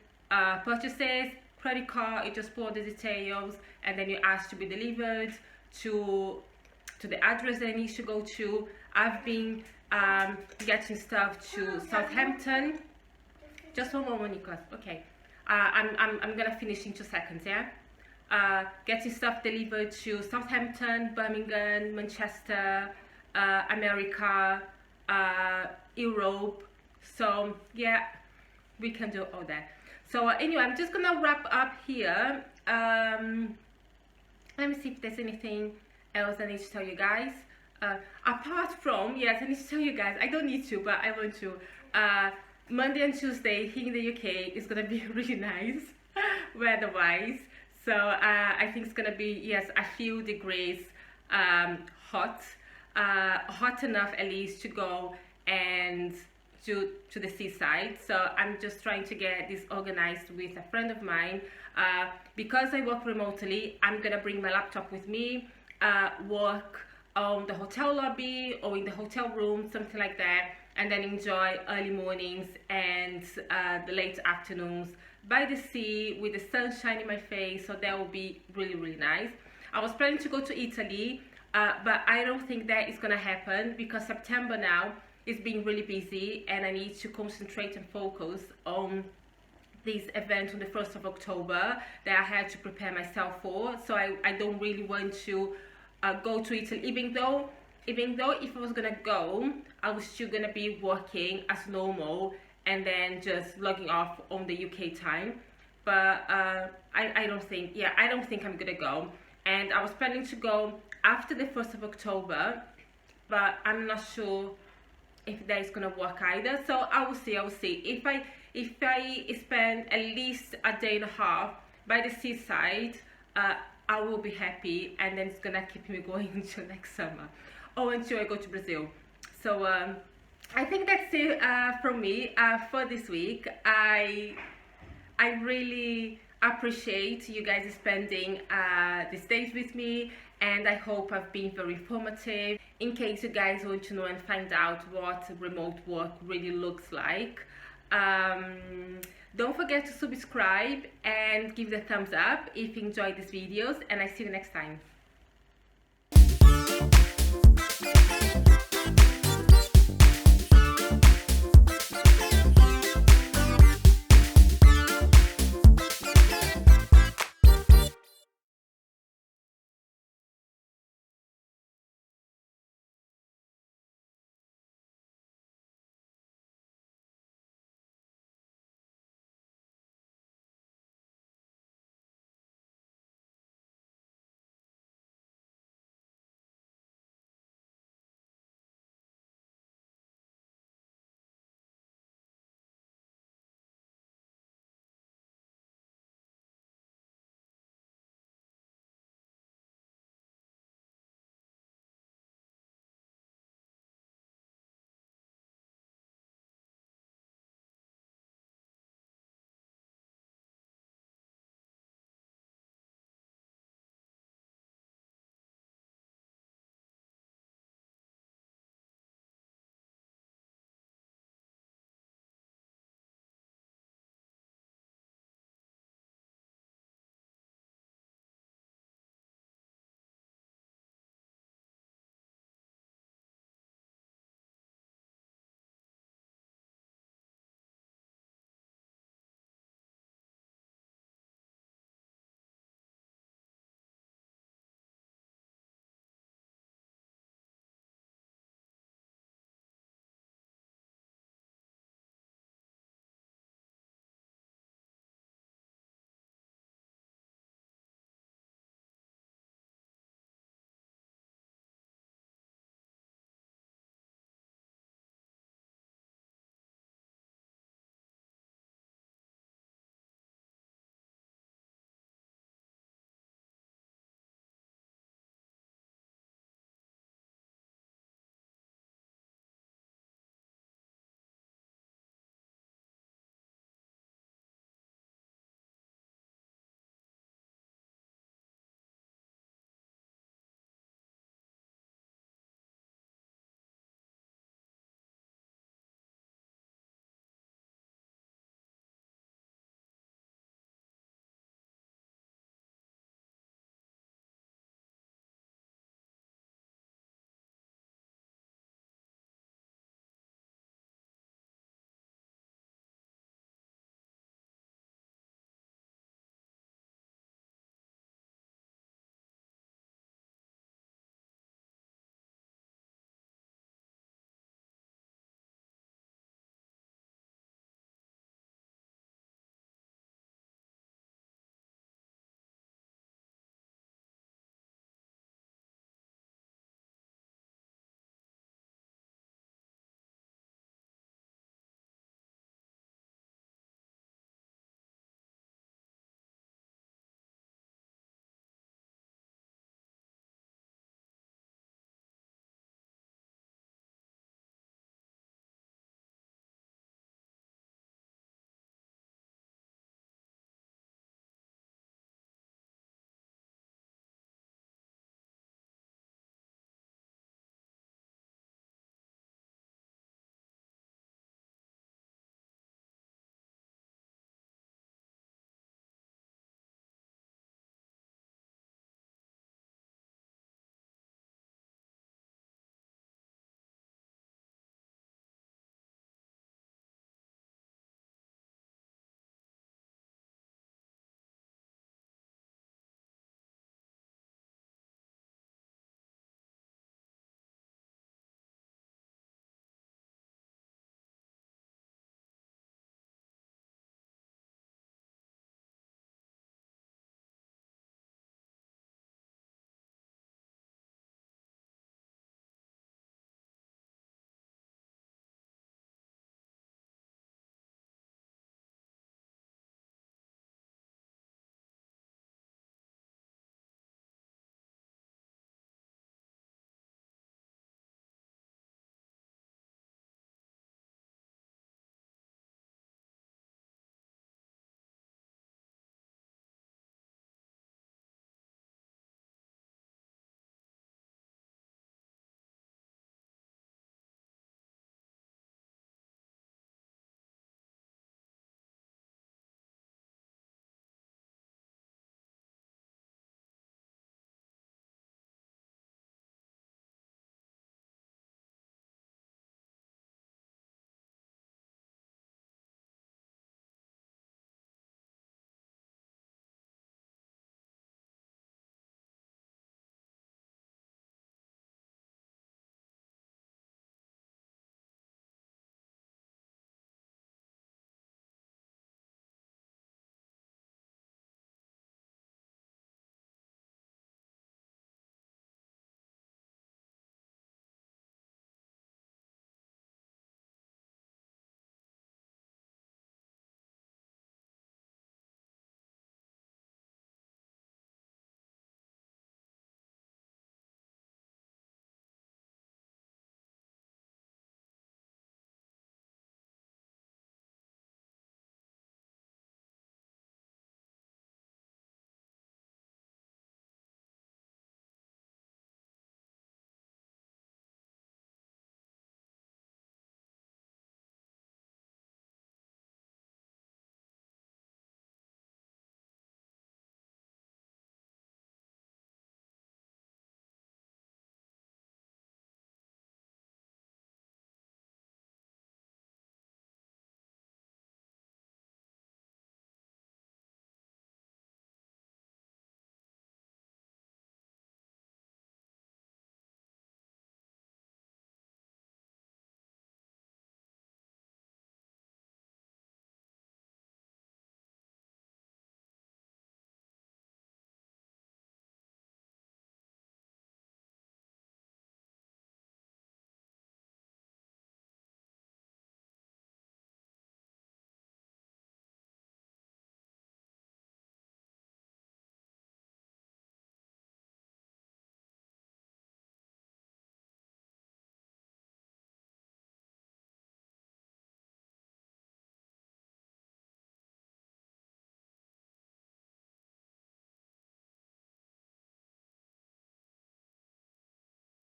purchases, credit card, you just put all the details, and then you ask to be delivered to the address that it needs to go to. I've been getting stuff to Southampton. Just one moment, Nicholas. Okay. I'm gonna finish in 2 seconds, yeah? Getting stuff delivered to Southampton, Birmingham, Manchester, America, Europe. So yeah, we can do all that. So anyway, I'm just gonna wrap up here. Let me see if there's anything else I need to tell you guys. Apart from, yes, I need to tell you guys, I don't need to, but I want to. Monday and Tuesday here in the UK is gonna be really nice weather-wise. So I think it's gonna be, yes, a few degrees hot, hot enough at least to go and to the seaside. So I'm just trying to get this organized with a friend of mine. Because I work remotely, I'm gonna bring my laptop with me, work on the hotel lobby or in the hotel room, something like that, and then enjoy early mornings and the late afternoons by the sea with the sunshine in my face. So that will be really, really nice. I was planning to go to Italy, but I don't think that is gonna happen because September now is being really busy and I need to concentrate and focus on this event on the 1st of October that I had to prepare myself for. So I don't really want to go to Italy, even though if I was gonna go, I was still gonna be working as normal and then just logging off on the UK time. But I don't think I'm gonna go. And I was planning to go after the 1st of October, but I'm not sure if that is gonna work either. So I will see. If I spend at least a day and a half by the seaside, I will be happy, and then it's gonna keep me going until next summer or until I go to Brazil. So I think that's it from me for this week. I really appreciate you guys spending these days with me, and I hope I've been very informative. In case you guys want to know and find out what remote work really looks like, don't forget to subscribe and give the thumbs up if you enjoyed these videos, and I see you next time.